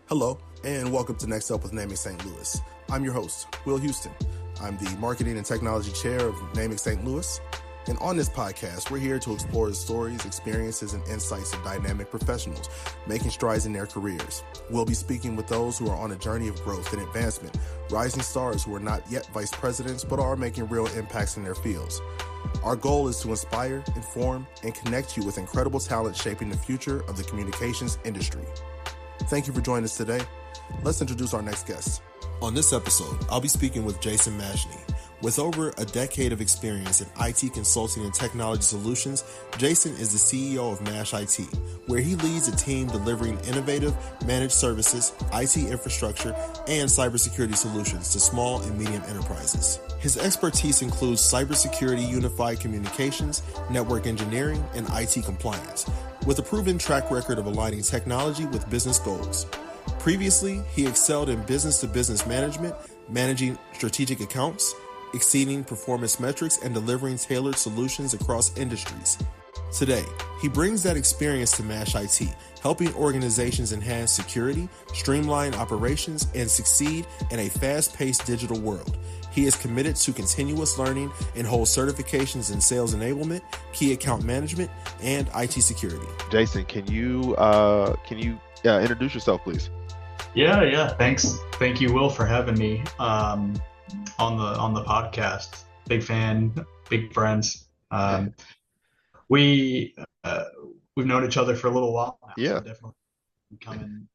Hello, and welcome to Next Up with Naming St. Louis. I'm your host, Will Houston. I'm the Marketing and Technology Chair of Naming St. Louis. And on this podcast, we're here to explore the stories, experiences, and insights of dynamic professionals making strides in their careers. We'll be speaking with those who are on a journey of growth and advancement, rising stars who are not yet vice presidents but are making real impacts in their fields. Our goal is to inspire, inform, and connect you with incredible talent shaping the future of the communications industry. Thank you for joining us today. Let's introduce our next guest. On this episode, I'll be speaking with Jason Mashni. With over a decade of experience in IT consulting and technology solutions, Jason is the CEO of MASH IT, where he leads a team delivering innovative managed services, IT infrastructure, and cybersecurity solutions to small and medium enterprises. His expertise includes cybersecurity, unified communications, network engineering, and IT compliance, with a proven track record of aligning technology with business goals. Previously, he excelled in business-to-business management, managing strategic accounts, exceeding performance metrics, and delivering tailored solutions across industries. Today, he brings that experience to MASH IT, helping organizations enhance security, streamline operations, and succeed in a fast-paced digital world. He is committed to continuous learning and holds certifications in sales enablement, key account management, and IT security. Jason, can you introduce yourself, please? Yeah. Thanks. Thank you, Will, for having me on the podcast. Big fan, big friends. We've known each other for a little while now. Yeah. So definitely coming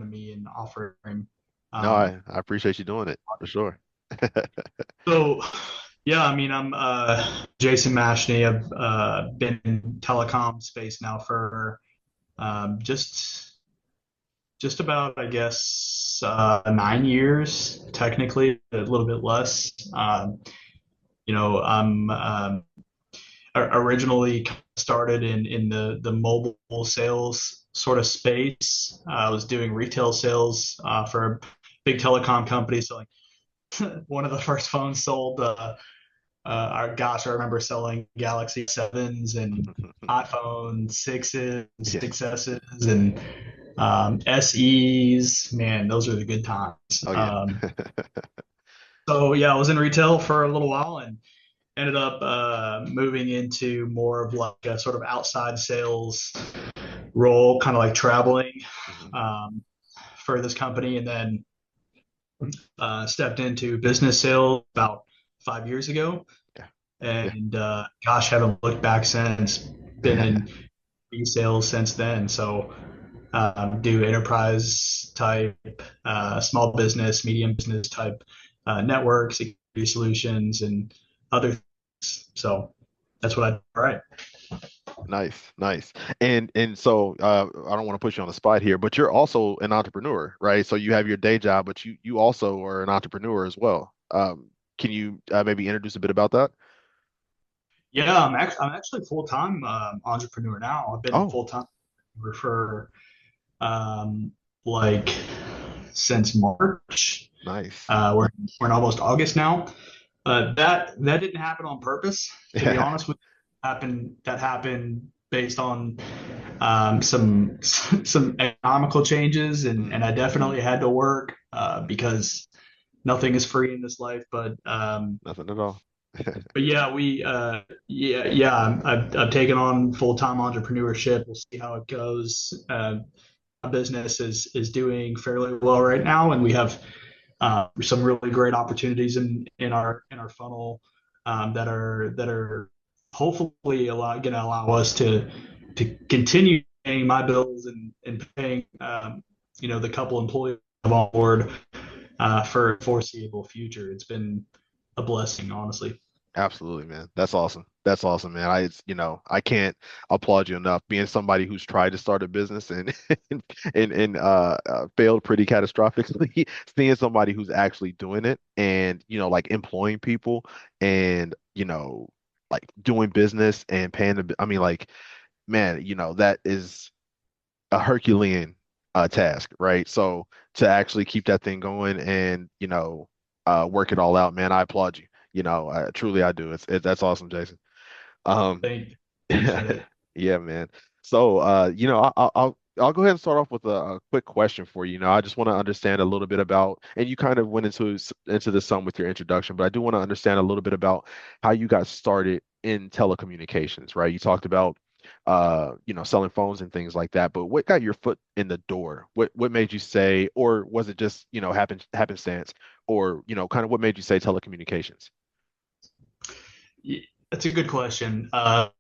to me and offering. No, I appreciate you doing it for sure. So, yeah, I mean, I'm Jason Mashni. I've been in telecom space now for just about, I guess, 9 years, technically, a little bit less. I'm originally started in the mobile sales sort of space. I was doing retail sales for a big telecom company. So like one of the first phones sold, I remember selling Galaxy 7s and iPhone 6s, 6Ss, and SEs. Man, those are the good times. Oh, yeah. So yeah, I was in retail for a little while and ended up moving into more of like a sort of outside sales role, kind of like traveling for this company, and then stepped into business sales about 5 years ago. And haven't looked back since. Been in sales since then. So do enterprise type, small business, medium business type network security solutions and other things. So that's what I do. Right. Nice. And so I don't want to put you on the spot here, but you're also an entrepreneur, right? So you have your day job, but you also are an entrepreneur as well. Can you maybe introduce a bit about that? Yeah, I'm actually full-time entrepreneur now. I've been full-time for like since March. Nice. We're in almost August now. That didn't happen on purpose, to be honest with you. That happened based on some economical changes, and I definitely had to work because nothing is free in this life. But nothing at all. But yeah, I've taken on full-time entrepreneurship. We'll see how it goes. My business is doing fairly well right now, and we have some really great opportunities in our funnel that are hopefully going to allow us to continue paying my bills and paying the couple employees on board for a foreseeable future. It's been a blessing, honestly. Absolutely, man. That's awesome. Man. I can't applaud you enough. Being somebody who's tried to start a business and failed pretty catastrophically, seeing somebody who's actually doing it and, like employing people and, like doing business and paying man, that is a Herculean task, right? So to actually keep that thing going and, work it all out, man, I applaud you. I do. That's awesome, Jason. Thank you. Yeah, man. So, I'll I'll go ahead and start off with a quick question for you. You know, I just want to understand a little bit about, and you kind of went into this some with your introduction, but I do want to understand a little bit about how you got started in telecommunications, right? You talked about, selling phones and things like that, but what got your foot in the door? What made you say, or was it just, happenstance, or kind of what made you say telecommunications? That's a good question. I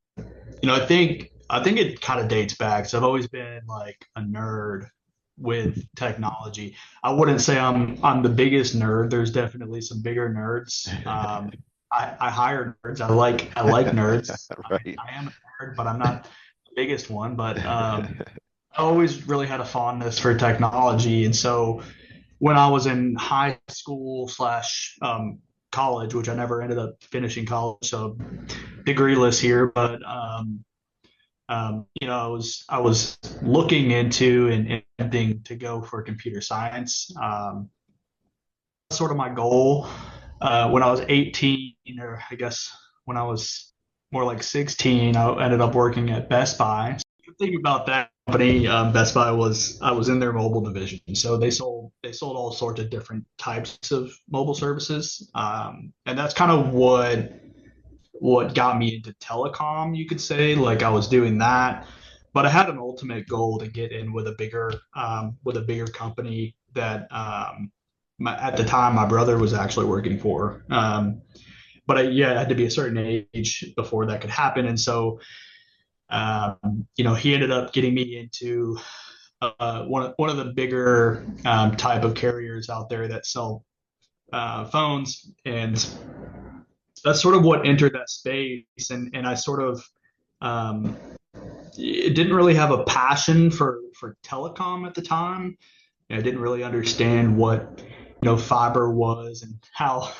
think it kind of dates back. So I've always been like a nerd with technology. I wouldn't say I'm the biggest nerd. There's definitely some bigger nerds. I hire nerds. I like nerds. Right. I am a nerd, but I'm not the biggest one. But I always really had a fondness for technology, and so when I was in high school slash college, which I never ended up finishing college, so degreeless here, but I was looking into and attempting to go for computer science. Sort of my goal when I was 18, or I guess when I was more like 16, I ended up working at Best Buy. The thing about that company, Best Buy, was I was in their mobile division, so they sold all sorts of different types of mobile services, and that's kind of what got me into telecom, you could say. Like I was doing that, but I had an ultimate goal to get in with a bigger company that at the time my brother was actually working for. But yeah, it had to be a certain age before that could happen, and so he ended up getting me into one of the bigger type of carriers out there that sell phones, and that's sort of what entered that space. And I sort of um, didn't really have a passion for telecom at the time. I didn't really understand what fiber was and how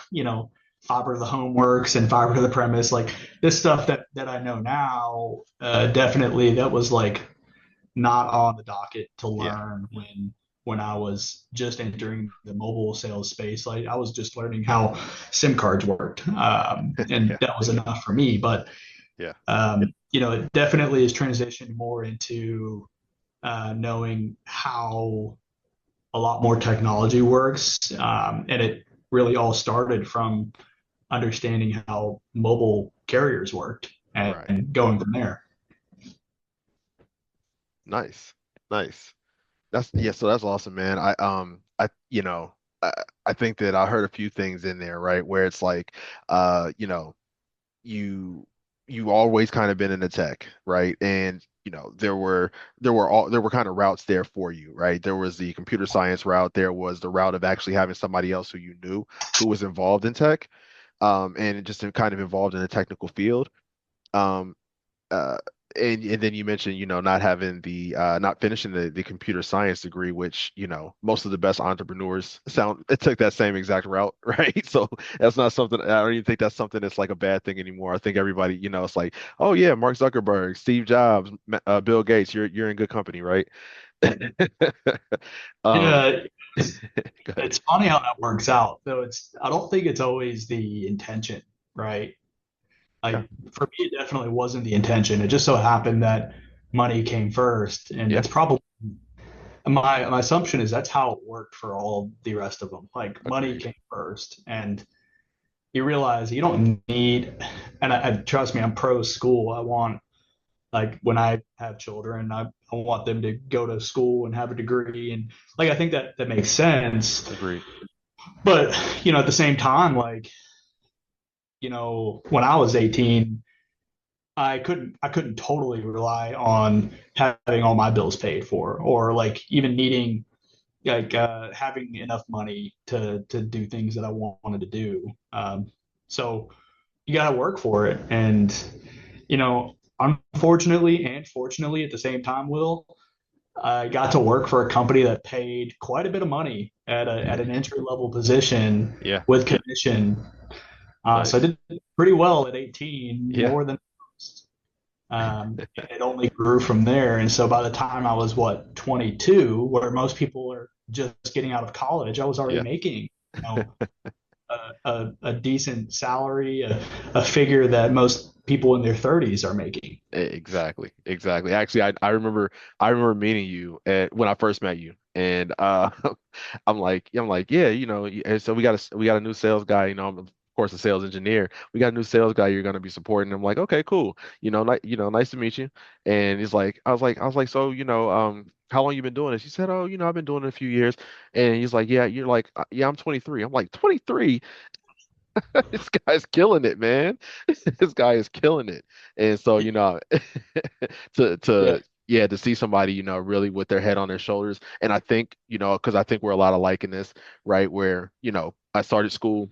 fiber to the home works and fiber to the premise. Like this stuff that I know now, definitely that was like not on the docket to Yeah. learn when I was just entering the mobile sales space. Like I was just learning how SIM cards worked, and Yeah. that was enough for me. But Yeah. it definitely has transitioned more into knowing how a lot more technology works, and it really all started from understanding how mobile carriers worked Right. and going from there. Nice. Nice. That's yeah, so that's awesome, man. I I think that I heard a few things in there, right? Where it's like you you always kind of been in the tech, right? And there were kind of routes there for you, right? There was the computer science route, there was the route of actually having somebody else who you knew who was involved in tech, and just kind of involved in the technical field. Um, uh, and then you mentioned, not finishing the computer science degree, which, most of the best entrepreneurs it took that same exact route, right? So that's not something, I don't even think that's something that's like a bad thing anymore. I think everybody, it's like, oh yeah, Mark Zuckerberg, Steve Jobs, Bill Gates, you're in good company, right? Um, Yeah, it's, go ahead. it's funny how that works out. Though I don't think it's always the intention, right? Yeah, Like for me, it definitely wasn't the intention. It just so happened that money came first, and yeah, that's probably my assumption is that's how it worked for all the rest of them. Like money agreed. came first, and you realize you don't need. And I trust me, I'm pro school. I want like when I have children, I want them to go to school and have a degree, and like I think that makes sense. Agreed. But at the same time, like when I was 18, I couldn't totally rely on having all my bills paid for, or like even needing like having enough money to do things that I wanted to do. So you got to work for it, and unfortunately and fortunately at the same time, Will, I got to work for a company that paid quite a bit of money at an entry level position Yeah, with commission. So I nice. did pretty well at 18, Yeah, more than most. And it only grew from there. And so by the time I was, what, 22, where most people are just getting out of college, I was already yeah, making, a decent salary, a figure that most people in their 30s are making. Exactly, exactly. Actually, I remember meeting you when I first met you, and I'm like, yeah, and so we got a new sales guy. I'm of course a sales engineer. We got a new sales guy you're gonna be supporting. I'm like, okay, cool. Nice to meet you. And he's like, I was like, so how long you been doing this? He said, oh, I've been doing it a few years. And he's like, yeah, you're like, yeah, I'm 23. I'm like, 23? This guy's killing it, man. This guy is killing it. And so, Yeah. to yeah, to see somebody, really with their head on their shoulders. And I think, because I think we're a lot alike in this, right? Where, I started school,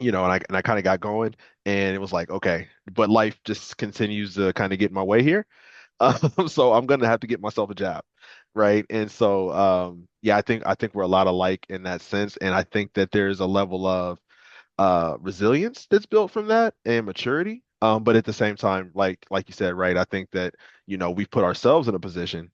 and I kind of got going and it was like, okay, but life just continues to kind of get in my way here. So I'm gonna have to get myself a job. Right. And so yeah, I think we're a lot alike in that sense. And I think that there's a level of resilience that's built from that and maturity. But at the same time, like you said, right, I think that, we've put ourselves in a position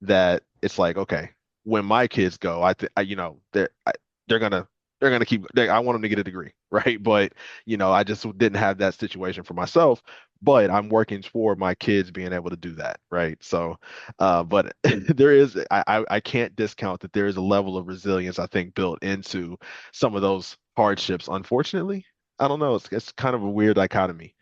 that it's like, okay, when my kids go, I think they're gonna I want them to get a degree, right? But I just didn't have that situation for myself, but I'm working toward my kids being able to do that, right? So, but I can't discount that there is a level of resilience I think built into some of those hardships, unfortunately. I don't know. It's kind of a weird dichotomy.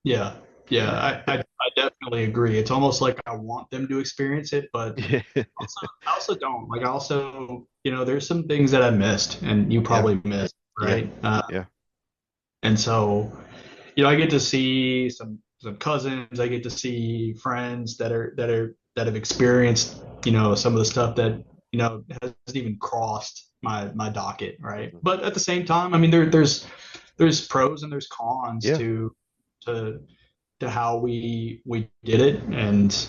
Yeah. Yeah. I definitely agree. It's almost like I want them to experience it, but Yeah. I also don't. Like, I also, there's some things that I missed and you Yeah. probably missed, Yeah. right? Yeah. And so, I get to see some cousins. I get to see friends that have experienced, some of the stuff that, hasn't even crossed my docket, right? Mhm. But at the same time, I mean, there's pros and there's cons Yeah. to how we did it, and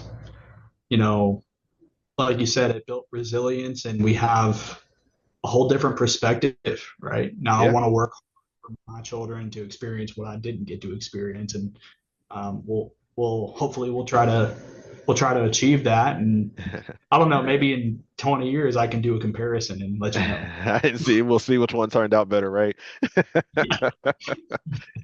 you know, like you said, it built resilience, and we have a whole different perspective, right? Now I Yeah. want to work for my children to experience what I didn't get to experience, and we'll hopefully we'll try to achieve that. And I don't know, maybe in 20 years I can do a comparison and let you know. And see, we'll see which one turned out better, right? Yeah.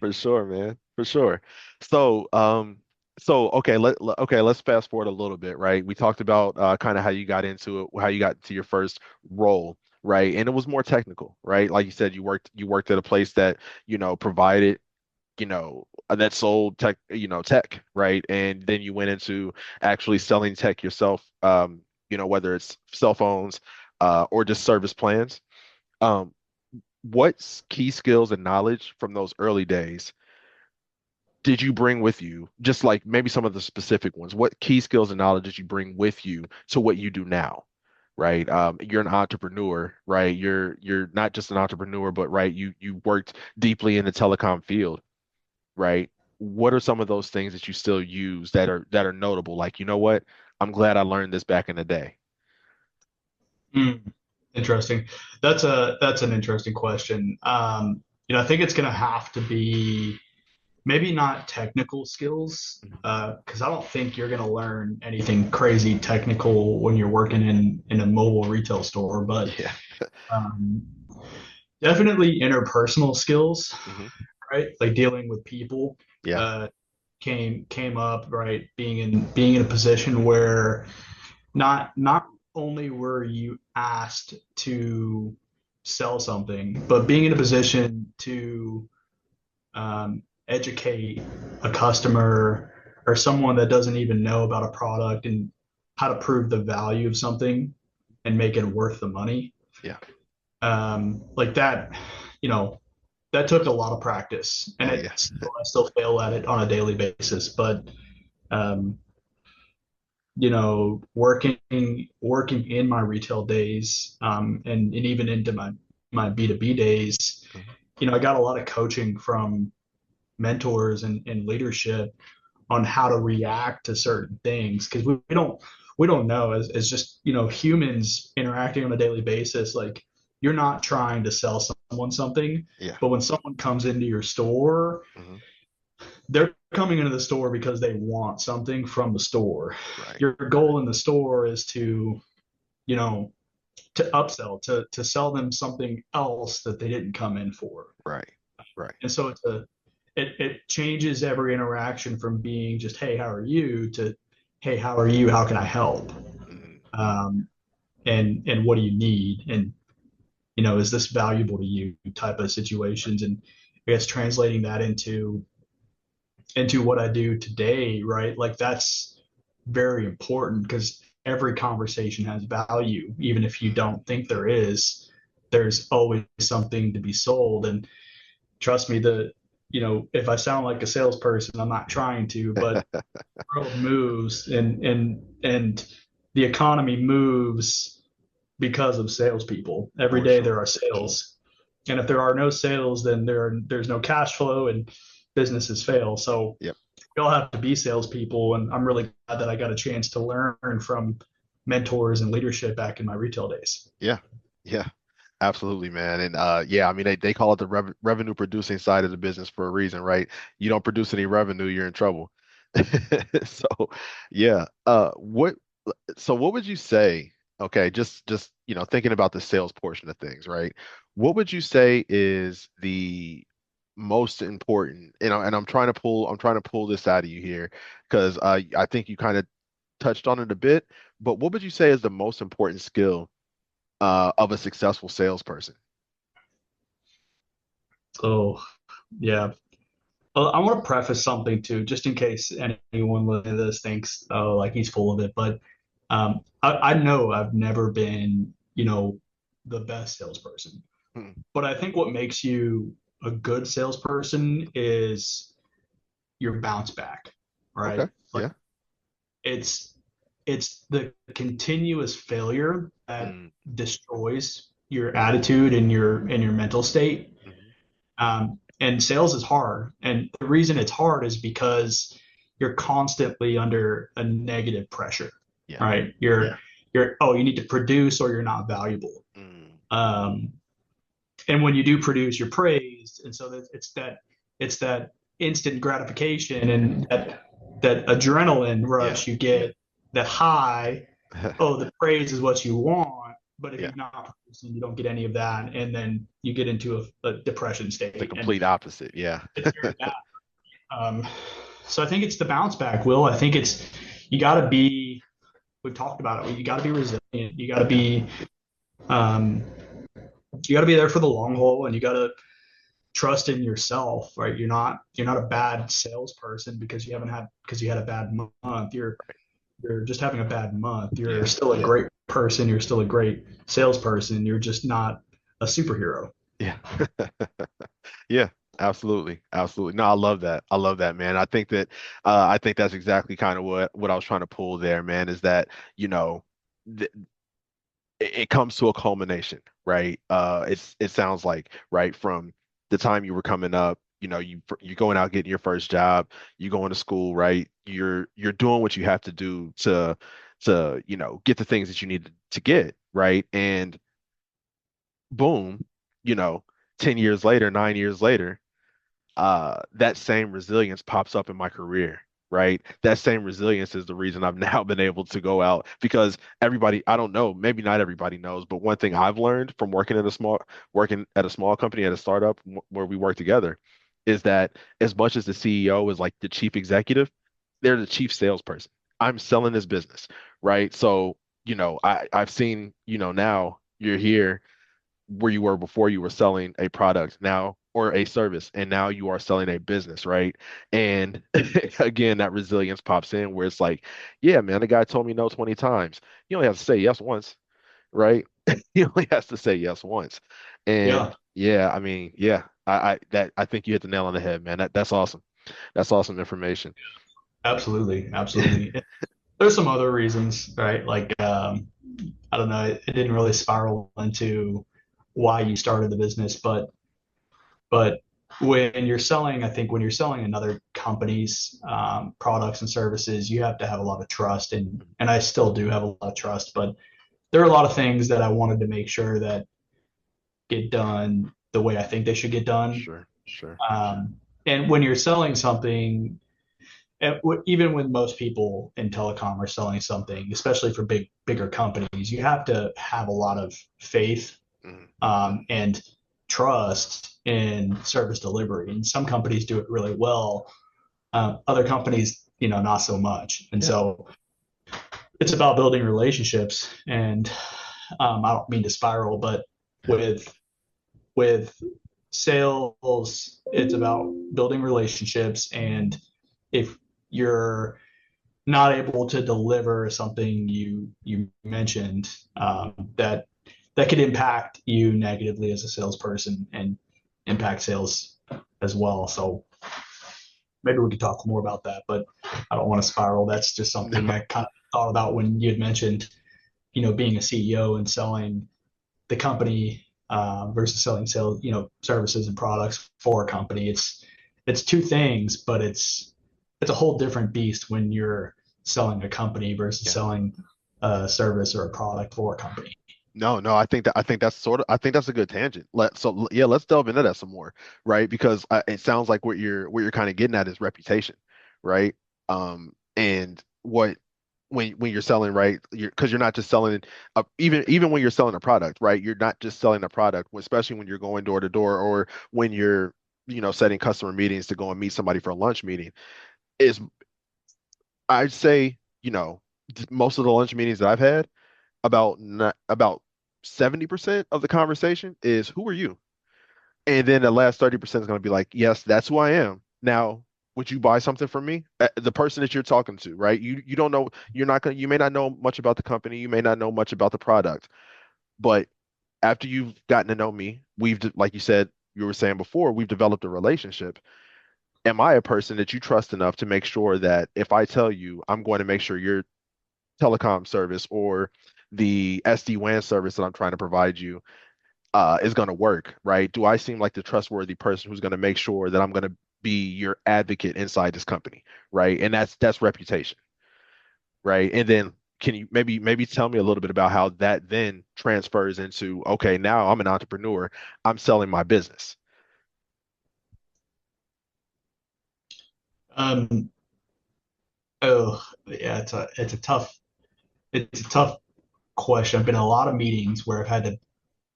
For sure, man. For sure. So, okay, okay, let's fast forward a little bit, right? We talked about kind of how you got into it, how you got to your first role, right? And it was more technical, right? Like you said, you worked at a place that, provided, that sold tech, tech, right? And then you went into actually selling tech yourself, whether it's cell phones, or just service plans. Um, what key skills and knowledge from those early days did you bring with you? Just like maybe some of the specific ones. What key skills and knowledge did you bring with you to what you do now? Right. You're an entrepreneur, right? You're not just an entrepreneur, but right, you worked deeply in the telecom field, right? What are some of those things that you still use that are notable? Like, you know what? I'm glad I learned this back in the day. Mm, interesting. That's an interesting question. I think it's going to have to be maybe not technical skills, Mhm. because I don't think you're going to learn anything crazy technical when you're working in a mobile retail store, but Yeah. um, definitely interpersonal skills, Hmm. right? Like dealing with people Yeah. uh, came up, right? Being in a position where not only were you asked to sell something, but being in a position to educate a customer or someone that doesn't even know about a product and how to prove the value of something and make it worth the money. Yeah. Like that, you know, that took a lot of practice, and Oh yeah. I still fail at it on a daily basis. But um, working in my retail days, and even into my B2B days, Mhm. I got a lot of coaching from mentors and leadership on how to react to certain things, because we don't know, as just humans interacting on a daily basis. Like, you're not trying to sell someone something, Yeah. but when someone comes into your store, Hmm. they're coming into the store because they want something from the store. Right. Your goal in the store is to, you know to upsell, to sell them something else that they didn't come in for. Right. Right. And so it changes every interaction from being just, hey, how are you, to, hey, how are you? How can I help? Mhm. Um, and what do you need? And, is this valuable to you, type of situations. And I guess translating that into what I do today, right? Like that's very important because every conversation has value. Even if you don't think there is, there's always something to be sold. And trust me, if I sound like a salesperson, I'm not trying to, but the world moves, and the economy moves because of salespeople. Every For day sure. there are sales. And if there are no sales, then there's no cash flow and businesses fail. So Yep. we all have to be salespeople. And I'm really glad that I got a chance to learn from mentors and leadership back in my retail days. Yeah. Yeah. Absolutely, man. And yeah, I mean they call it the revenue producing side of the business for a reason, right? You don't produce any revenue, you're in trouble. So yeah. What would you say, okay, just thinking about the sales portion of things, right? What would you say is the most important, and I'm trying to pull this out of you here because I think you kind of touched on it a bit, but what would you say is the most important skill of a successful salesperson? So, yeah. I want to preface something too, just in case anyone listening to this thinks, oh, like he's full of it. But I know I've never been, the best salesperson. Hmm. But I think what makes you a good salesperson is your bounce back, Okay. right? Like Yeah. it's it's the continuous failure that Mm, destroys your attitude and your mental state. mhm. And sales is hard. And the reason it's hard is because you're constantly under a negative pressure, Yeah. right? Oh, you need to produce or you're not valuable. Mm, Um, and when you do produce, you're praised. And so it's that instant gratification and that adrenaline yeah. rush you get, that high. Oh, the praise is what you want. But if Yeah. you're not producing, you don't get any of that. And then you get into a depression The state. And complete opposite. Yeah. it's very bad. Um, so I think it's the bounce back, Will. I think you got to be. We've talked about it. You got to be resilient. Um, you got to be there for the long haul, and you got to trust in yourself. Right? You're not a bad salesperson because you had a bad month. You're just having a bad month. You're Yeah. still a great person. You're still a great salesperson. You're just not a superhero. Yeah. Yeah, absolutely. Absolutely. No, I love that. I love that, man. I think that's exactly kind of what I was trying to pull there, man, is that, you know, th it comes to a culmination, right? It sounds like, right, from the time you were coming up, you going out getting your first job, you going to school, right? You're doing what you have to do to get the things that you need to get, right? And boom, you know, 10 years later, 9 years later, that same resilience pops up in my career, right? That same resilience is the reason I've now been able to go out because everybody, I don't know, maybe not everybody knows, but one thing I've learned from working at a small company at a startup where we work together is that as much as the CEO is like the chief executive, they're the chief salesperson. I'm selling this business, right? So, I've seen, now you're here where you were before you were selling a product now or a service and now you are selling a business, right? And again, that resilience pops in where it's like, yeah, man, the guy told me no 20 times. You only have to say yes once, right? He only has to say yes once. Yeah, And yeah, I mean, yeah, I think you hit the nail on the head, man. That's awesome. That's awesome information. absolutely, absolutely. There's some other reasons, right? Like, I don't know, it didn't really spiral into why you started the business, but I think when you're selling another company's products and services, you have to have a lot of trust, and I still do have a lot of trust, but there are a lot of things that I wanted to make sure that get done the way I think they should get done. Sure, sure. Um, and when you're selling something, even when most people in telecom are selling something, especially for bigger companies, you have to have a lot of faith Mhm. and trust in service delivery. And some companies do it really well. Other companies, not so much. And Yeah. so it's about building relationships. And I don't mean to spiral, but with with sales, it's about building relationships. And if you're not able to deliver something you mentioned, that could impact you negatively as a salesperson and impact sales as well. So maybe we could talk more about that, but I don't want to spiral. That's just something I kind of thought about when you had mentioned, being a CEO and selling the company versus selling services and products for a company. It's two things, but it's a whole different beast when you're selling a company versus Yeah. selling a service or a product for a company. No, I think that's a good tangent. Yeah, let's delve into that some more, right? Because it sounds like what you're kind of getting at is reputation, right? And when you're selling, right? Because you're not just selling even when you're selling a product, right? You're not just selling a product, especially when you're going door to door or when you're setting customer meetings to go and meet somebody for a lunch meeting. Is I'd say most of the lunch meetings that I've had about 70% of the conversation is who are you? And then the last 30% is going to be like, yes, that's who I am. Now, would you buy something from me? The person that you're talking to, right? You don't know, you may not know much about the company, you may not know much about the product, but after you've gotten to know me, like you said, you were saying before, we've developed a relationship. Am I a person that you trust enough to make sure that if I tell you I'm going to make sure your telecom service or the SD-WAN service that I'm trying to provide you is going to work, right? Do I seem like the trustworthy person who's going to make sure that I'm going to be your advocate inside this company, right? And that's reputation, right? And then can you maybe tell me a little bit about how that then transfers into, okay, now I'm an entrepreneur, I'm selling my business. Um, oh yeah, it's a tough question. I've been in a lot of meetings where I've had to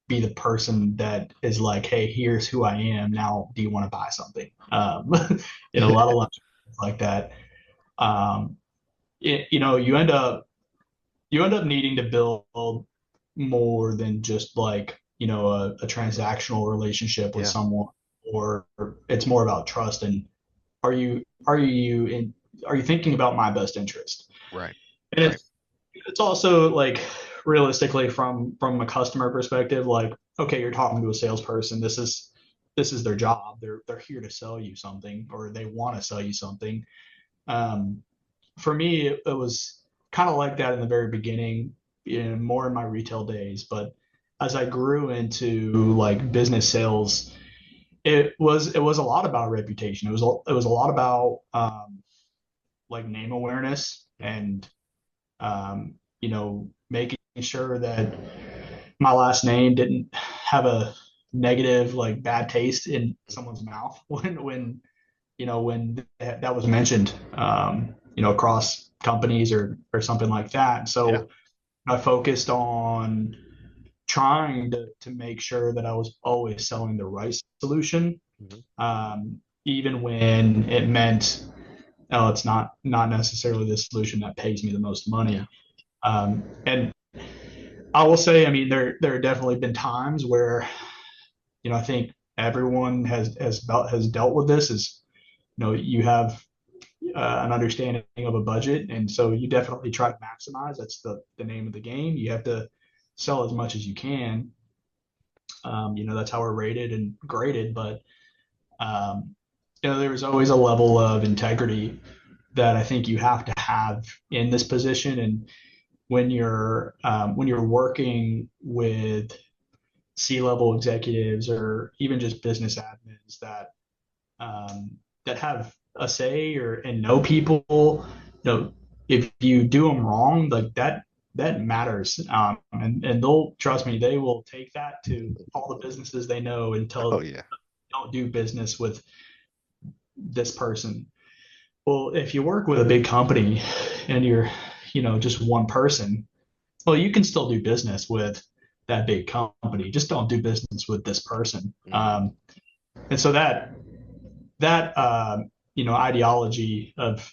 be the person that is like, hey, here's who I am. Now, do you want to buy something? In a lot of lunch like that. Um, you end up needing to build more than just like, a transactional relationship with Yeah, someone, or it's more about trust. And are you thinking about my best interest? right, And right. it's also like realistically from a customer perspective, like, okay, you're talking to a salesperson. This is their job. They're here to sell you something, or they want to sell you something. Um, for me, it was kind of like that in the very beginning, more in my retail days. But as I grew into like business sales, it was a lot about reputation. It was a lot about like name awareness Mhm. and making sure that my last name didn't have a negative, like bad taste in someone's mouth when that was mentioned, across companies or something like that. Yeah. So I focused on trying to make sure that I was always selling the right solution, Mhm. even when it meant, oh, it's not necessarily the solution that pays me the most Yeah. money. And I will say, I mean, there have definitely been times where, I think everyone has dealt with this. Is you have an understanding of a budget, and so you definitely try to maximize. That's the name of the game. You have to sell as much as you can. That's how we're rated and graded. But there was always a level of integrity that I think you have to have in this position. And when you're working with C-level executives or even just business admins um, that have a say or and know people, if you do them wrong, like that matters. And they'll trust me, they will take that to all the businesses they know and Oh tell yeah. don't do business with this person. Well, if you work with a big company and you're, just one person, well, you can still do business with that big company. Just don't do business with this person. Mm, And so that ideology of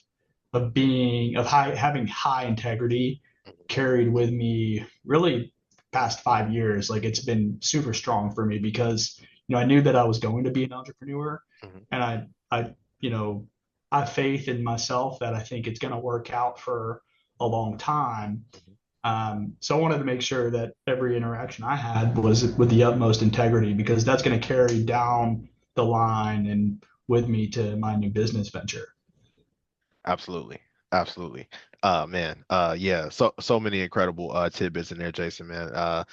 having high integrity carried with me really past 5 years. Like it's been super strong for me because I knew that I was going to be an entrepreneur, mhm. and I you know I have faith in myself that I think it's going to work out for a long time. Mhm. So I wanted to make sure that every interaction I had was with the utmost integrity because that's going to carry down the line and with me to my new business venture. Absolutely. Absolutely. Man, yeah, so many incredible tidbits in there, Jason, man. Uh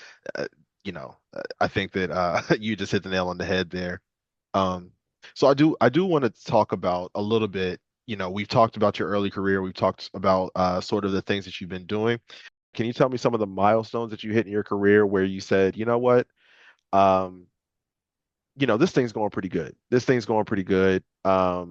I think that you just hit the nail on the head there. Um, so I do want to talk about a little bit, we've talked about your early career, we've talked about sort of the things that you've been doing. Can you tell me some of the milestones that you hit in your career where you said, you know what? Um, this thing's going pretty good. This thing's going pretty good. I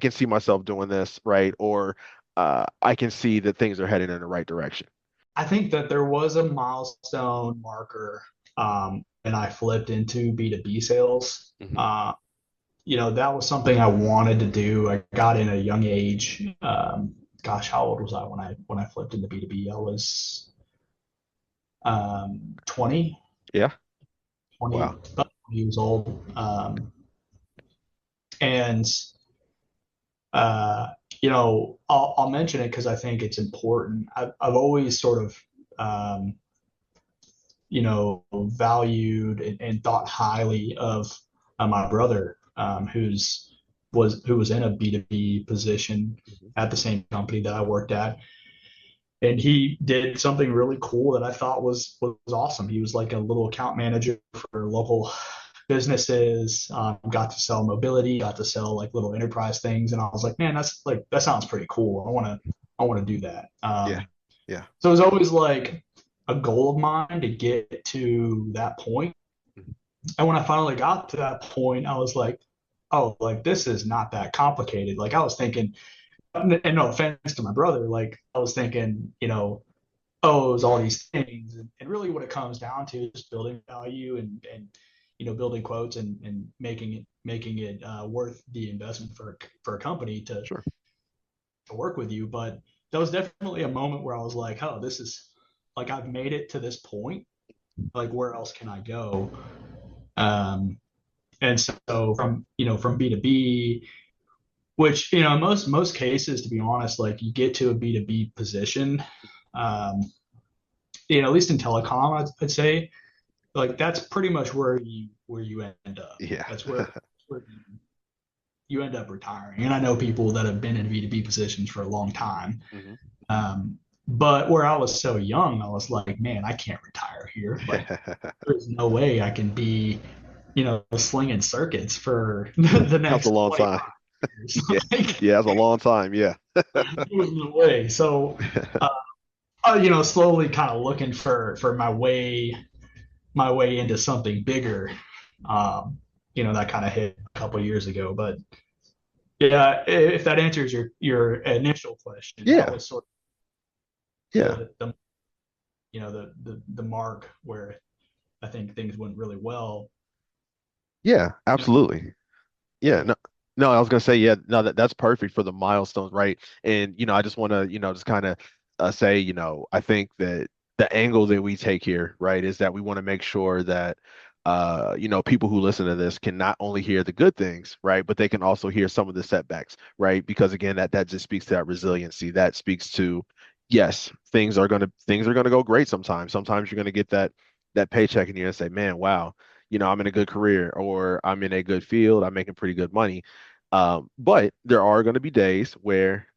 can see myself doing this, right? Or I can see that things are heading in the right direction. I think that there was a milestone marker, and I flipped into B2B sales. Hmm. That was something I wanted to do. I got in at a young age. Gosh, how old was I when I flipped into B2B? I was 20, Yeah. 20, Wow. about 20 years old. And uh, I'll mention it because I think it's important. I've always sort of um, valued and thought highly of my brother, who was in a B2B position Hmm. at the same company that I worked at. And he did something really cool that I thought was awesome. He was like a little account manager for local businesses, got to sell mobility, got to sell like little enterprise things. And I was like, man, that sounds pretty cool. I want to do that. Yeah. Yeah. So it was always like a goal of mine to get to that point. Mhm. And when I finally got to that point, I was like, oh, like this is not that complicated. Like I was thinking, and no offense to my brother, like I was thinking, oh, it was all these things. And really what it comes down to is building value and building quotes and making it worth the investment for a company Sure. to work with you. But that was definitely a moment where I was like, oh, this is like I've made it to this point. Like where else can I go? Um, and so from B2B, which most cases, to be honest, like you get to a B2B position, um, at least in telecom, I'd say like that's pretty much where you end up. Yeah. That's where you end up retiring. And I know people that have been in B2B positions for a long time. Hmm. But where I was so young, I was like, man, I can't retire here. Like, there's no way I can be, slinging circuits for the That's a next long 25 time. years. Yeah. Like, Yeah, that's a long time. Yeah. there's no way. So, uh, slowly kind of looking for my way into something bigger. Um, that kind of hit a couple years ago. But yeah, if that answers your initial question, that Yeah. was sort of Yeah. the mark where I think things went really well. Yeah, You know, absolutely. Yeah, yeah, no, no, I was gonna say, yeah, no, that's perfect for the milestones, right? And I just want to, just kind of say, I think that the angle that we take here, right, is that we want to make sure that, people who listen to this can not only hear the good things, right, but they can also hear some of the setbacks, right? Because again, that just speaks to that resiliency. That speaks to, yes, things are gonna go great sometimes. Sometimes you're gonna get that paycheck and you're gonna say, man, wow, I'm in a good career or I'm in a good field, I'm making pretty good money. But there are going to be days where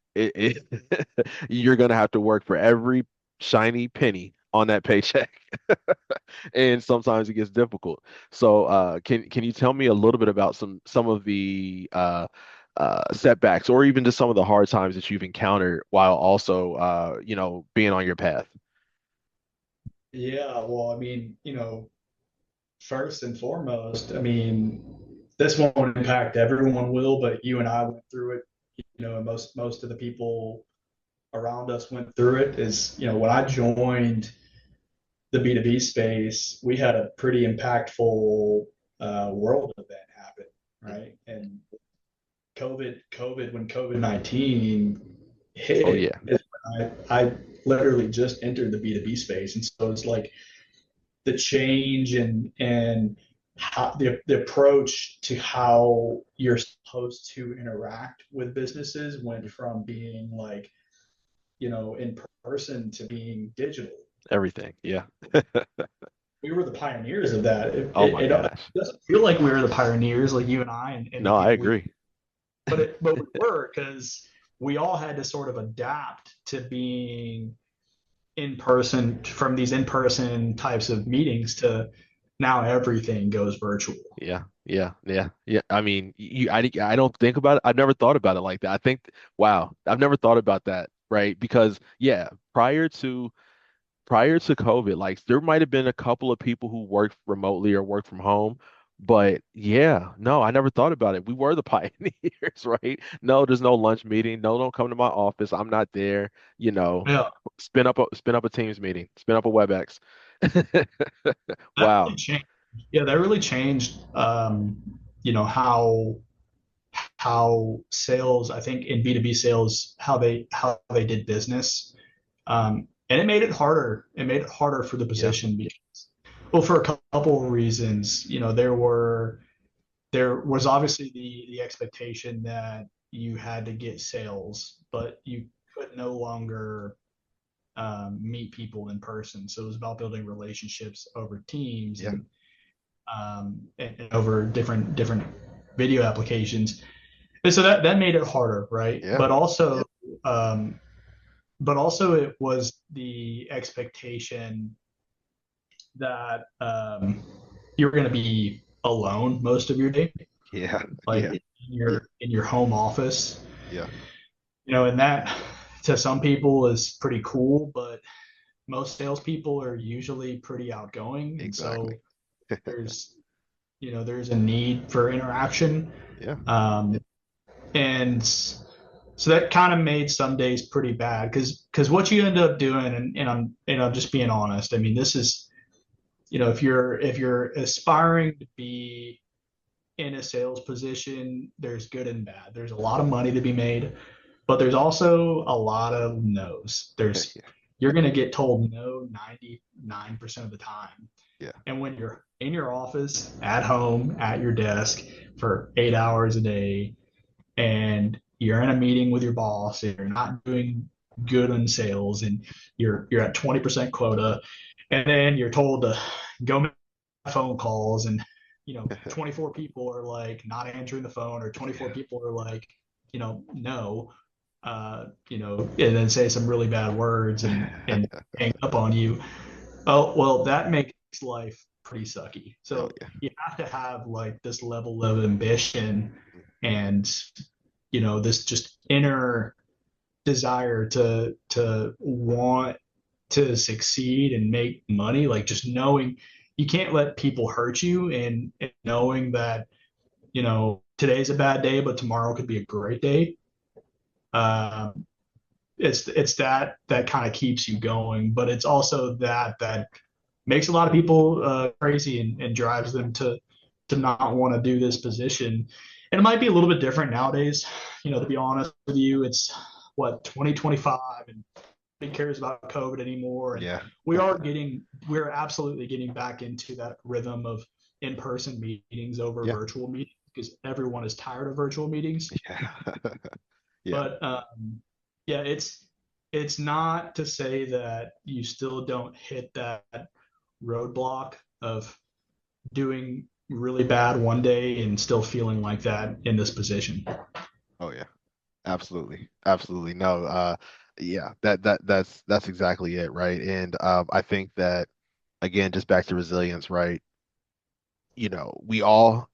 you're going to have to work for every shiny penny on that paycheck. And sometimes it gets difficult. So, can you tell me a little bit about some of the setbacks or even just some of the hard times that you've encountered while also being on your path? yeah. Well, I mean, first and foremost, I mean, this won't impact everyone will, but you and I went through it, and most of the people around us went through it. Is, when I joined the B2B space, we had a pretty impactful world event happen, right? And when COVID-19 Oh hit, yeah, I literally just entered the B2B space, and so it's like the change and how the approach to how you're supposed to interact with businesses went from being like, in person to being digital. everything. Yeah. We were the pioneers of that. Oh my It gosh. doesn't feel like we were the pioneers, like you and I and the No, I people we, agree. but we were, because we all had to sort of adapt to being in person, from these in person types of meetings to now everything goes virtual. Yeah, yeah, yeah, yeah. I mean, I don't think about it. I've never thought about it like that. I think, wow, I've never thought about that, right? Because yeah, prior to COVID, like there might have been a couple of people who worked remotely or worked from home, but yeah, no, I never thought about it. We were the pioneers, right? No, there's no lunch meeting. No, don't come to my office. I'm not there. You know, Yeah, spin up a Teams meeting, spin up a WebEx. that Wow. really changed. Yeah, that really changed. How sales, I think, in B2B sales, how they did business, and it made it harder. It made it harder for the Yeah, position because, well, for a couple of reasons. There was obviously the expectation that you had to get sales, but you could no longer meet people in person. So it was about building relationships over Teams yeah, and over different video applications. And so that made it harder, right? yeah, Um, but also it was the expectation that you're going to be alone most of your day, yeah, like yeah, in your home office, yeah. and that to some people is pretty cool, but most salespeople are usually pretty outgoing, and Exactly. so there's there's a need for interaction, Yeah, um, and so that kind of made some days pretty bad because what you end up doing, and I'm just being honest. I mean, this is, if you're aspiring to be in a sales position, there's good and bad. There's a lot of money to be made, but there's also a lot of no's. There's yeah, You're going to get told no 99% of the time. yeah, And when you're in your office, at home, at your desk for 8 hours a day, and you're in a meeting with your boss, and you're not doing good in sales, and you're at 20% quota, and then you're told to go make phone calls, and 24 people are like not answering the phone, or 24 yeah, people are like, no, and then say some really bad words and hang up on you. Oh, well, that makes life pretty sucky. oh So yeah, you have to have like this level of ambition mm, and, this just inner desire to want to succeed and make money, like just knowing you can't let people hurt you, and knowing that, today's a bad day, but tomorrow could be a great day. Um, it's that kind of keeps you going, but it's also that makes a lot of people crazy, and drives them to not want to do this position. And it might be a little bit different nowadays. To be honest with you, it's what, 2025, and nobody cares about COVID anymore. And yeah, we're absolutely getting back into that rhythm of in-person meetings over yeah, virtual meetings, because everyone is tired of virtual meetings. yeah, yeah, But yeah, it's not to say that you still don't hit that roadblock of doing really bad one day and still feeling like that in this position. oh yeah, absolutely, absolutely. No, yeah, that's exactly it, right? And I think that again, just back to resilience, right? We all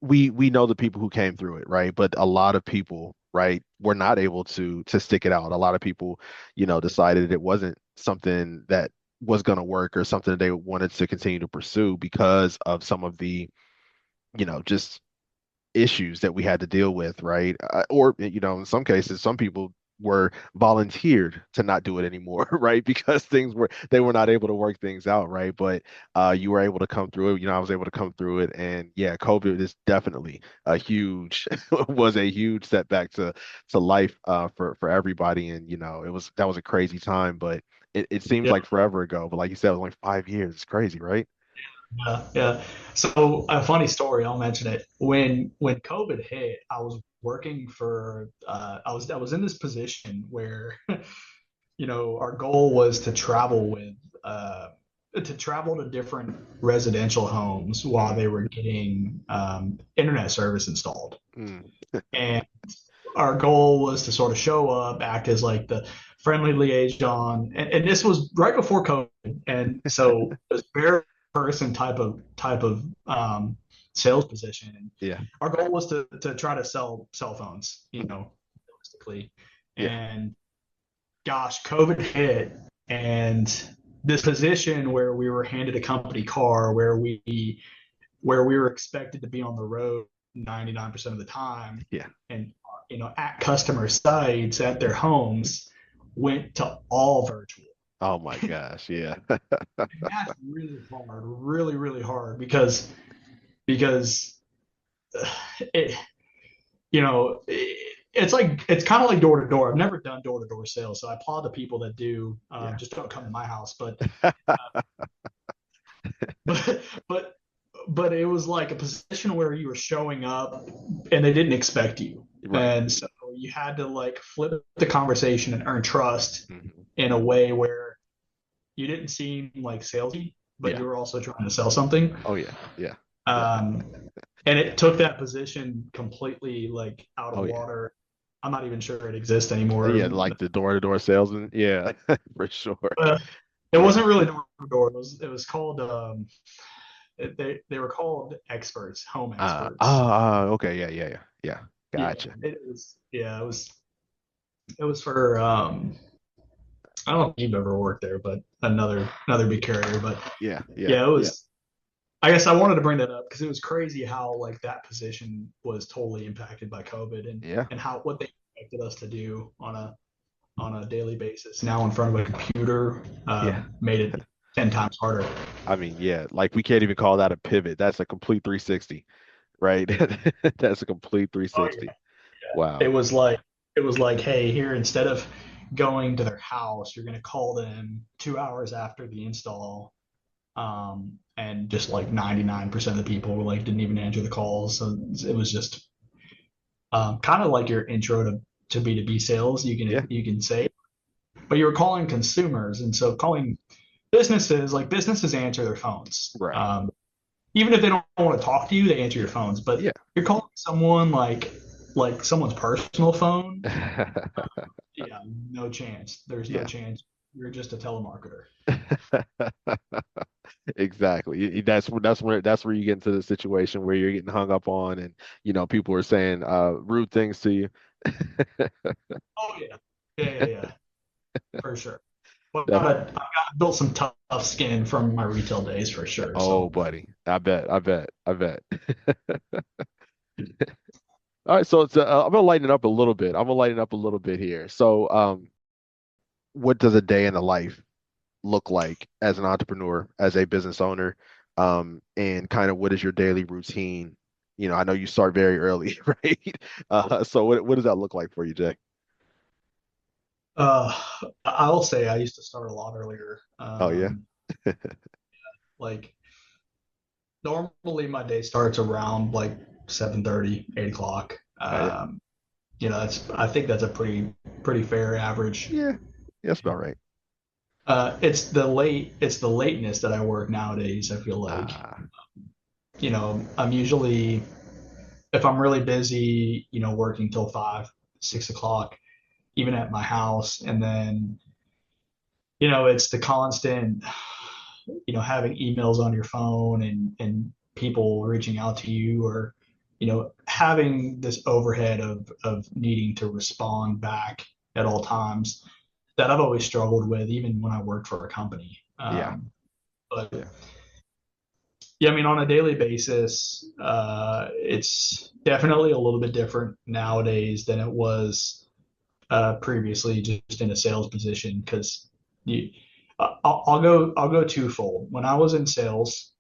we know the people who came through it, right? But a lot of people, right, were not able to stick it out. A lot of people, decided it wasn't something that was going to work or something that they wanted to continue to pursue because of some of the just issues that we had to deal with, right? Or, in some cases, some people were volunteered to not do it anymore, right? Because they were not able to work things out, right? But you were able to come through it. I was able to come through it, and yeah, COVID is definitely a huge was a huge setback to life for everybody, and that was a crazy time, but it seems Yeah, like forever ago. But like you said, it was only 5 years. It's crazy, right? yeah, yeah. So a funny story, I'll mention it. When COVID hit, I was working for I was in this position where our goal was to travel to different residential homes while Mm, they were getting internet service installed. mm, And our goal was to sort of show up, act as like the friendly liaison, and this was right before COVID, and so it was very person type of sales position, and yeah, our goal was to try to sell cell phones, mm, realistically, yeah, and gosh, COVID hit, and this position where we were handed a company car, where we were expected to be on the road 99% of the time, yeah. and at customer sites at their homes, went to all virtual. Oh my gosh, yeah. And that's really hard, really, really hard, because it it's kind of like door to door. I've never done door to door sales, so I applaud the people that do. Yeah. Just don't come to my house, but but but it was like a position where you were showing up and they didn't expect you, Right. and so you had to like flip the conversation and earn trust Hmm. in a way where you didn't seem like salesy, but Yeah. you were also trying to sell something. Oh yeah. Yeah. Yeah. Um, and it took that position completely like out of Oh yeah. water. I'm not even sure it exists anymore. Yeah, like the door-to-door salesman. Yeah, for sure. Uh, it Yeah. wasn't really door to door. It was called they were called experts, home experts. Okay. Yeah, yeah, yeah. Yeah. Yeah, Gotcha. it was for I don't know if you've ever worked there, but another big carrier. But Yeah, yeah, yeah, it yeah. was. I guess I wanted to bring that up because it was crazy how like that position was totally impacted by COVID, and Yeah. and how what they expected us to do on a daily basis now in front of a computer Yeah. made it 10 times harder. I mean, yeah, like we can't even call that a pivot. That's a complete 360, right? That's a complete Oh 360. It Wow. was like it was like, hey, here instead of going to their house, you're gonna call them 2 hours after the install. And just like 99% of the people were like didn't even answer the calls. So it was just kind of like your intro to B2B sales, Yeah. you can say, but you were calling consumers, and so calling businesses answer their phones. Right. Even if they don't want to talk to you, they answer your phones. But Yeah. you're calling someone like someone's personal phone. Yeah, no chance. There's no Yeah. chance. You're just a telemarketer. Exactly. That's where you get into the situation where you're getting hung up on, and people are saying rude things to you. Oh yeah, yeah, yeah, yeah, for sure. But Definitely. I've built some tough skin from my retail days for sure. Oh, So buddy. I bet. I bet. I bet. All right, so I'm gonna lighten it up a little bit. I'm gonna lighten up a little bit here. So, what does a day in the life look like as an entrepreneur, as a business owner, and kind of what is your daily routine? I know you start very early, right? So what does that look like for you, Jay? uh, I'll say I used to start a lot earlier. Oh yeah. Like normally my day starts around like 7:30, 8 o'clock. Oh yeah. That's I think that's a pretty fair average. Yeah. Yeah, that's about right. It's the lateness that I work nowadays. I feel like Ah, I'm usually, if I'm really busy, working till 5, 6 o'clock, even at my house, and then it's the constant, having emails on your phone, and people reaching out to you, or having this overhead of needing to respond back at all times that I've always struggled with, even when I worked for a company. yeah. But Yeah. yeah, I mean, on a daily basis, it's definitely a little bit different nowadays than it was previously, just in a sales position. Because you, I'll go twofold. When I was in sales,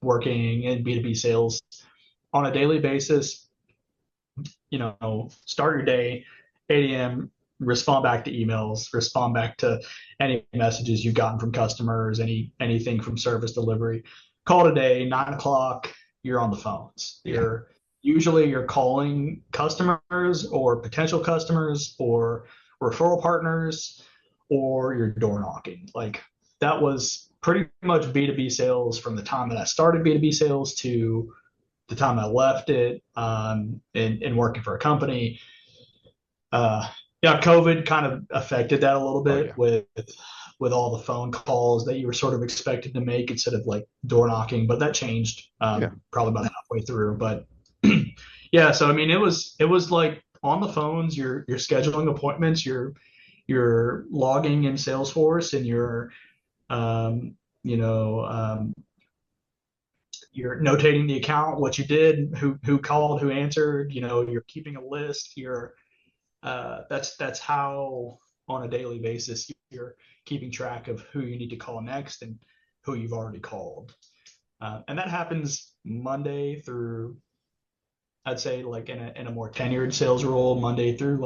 working in B2B sales on a daily basis, start your day 8 a.m., respond back to emails, respond back to any messages you've gotten from customers, anything from service delivery. Call it a day, 9 o'clock, you're on the phones. Yeah. You're calling customers or potential customers or referral partners, or you're door knocking. Like that was pretty much B2B sales from the time that I started B2B sales to the time I left it, and working for a company. Uh, yeah, COVID kind of affected that a little Oh bit yeah. with all the phone calls that you were sort of expected to make instead of like door knocking, but that changed Yeah. probably about halfway through. But yeah, so I mean, it was like on the phones, you're scheduling appointments, you're logging in Salesforce, and um, you know um, you're notating the account, what you did, who called, who answered. You're keeping a list. That's how on a daily basis you're keeping track of who you need to call next and who you've already called. And that happens Monday through, I'd say, like in a more tenured sales role, Monday through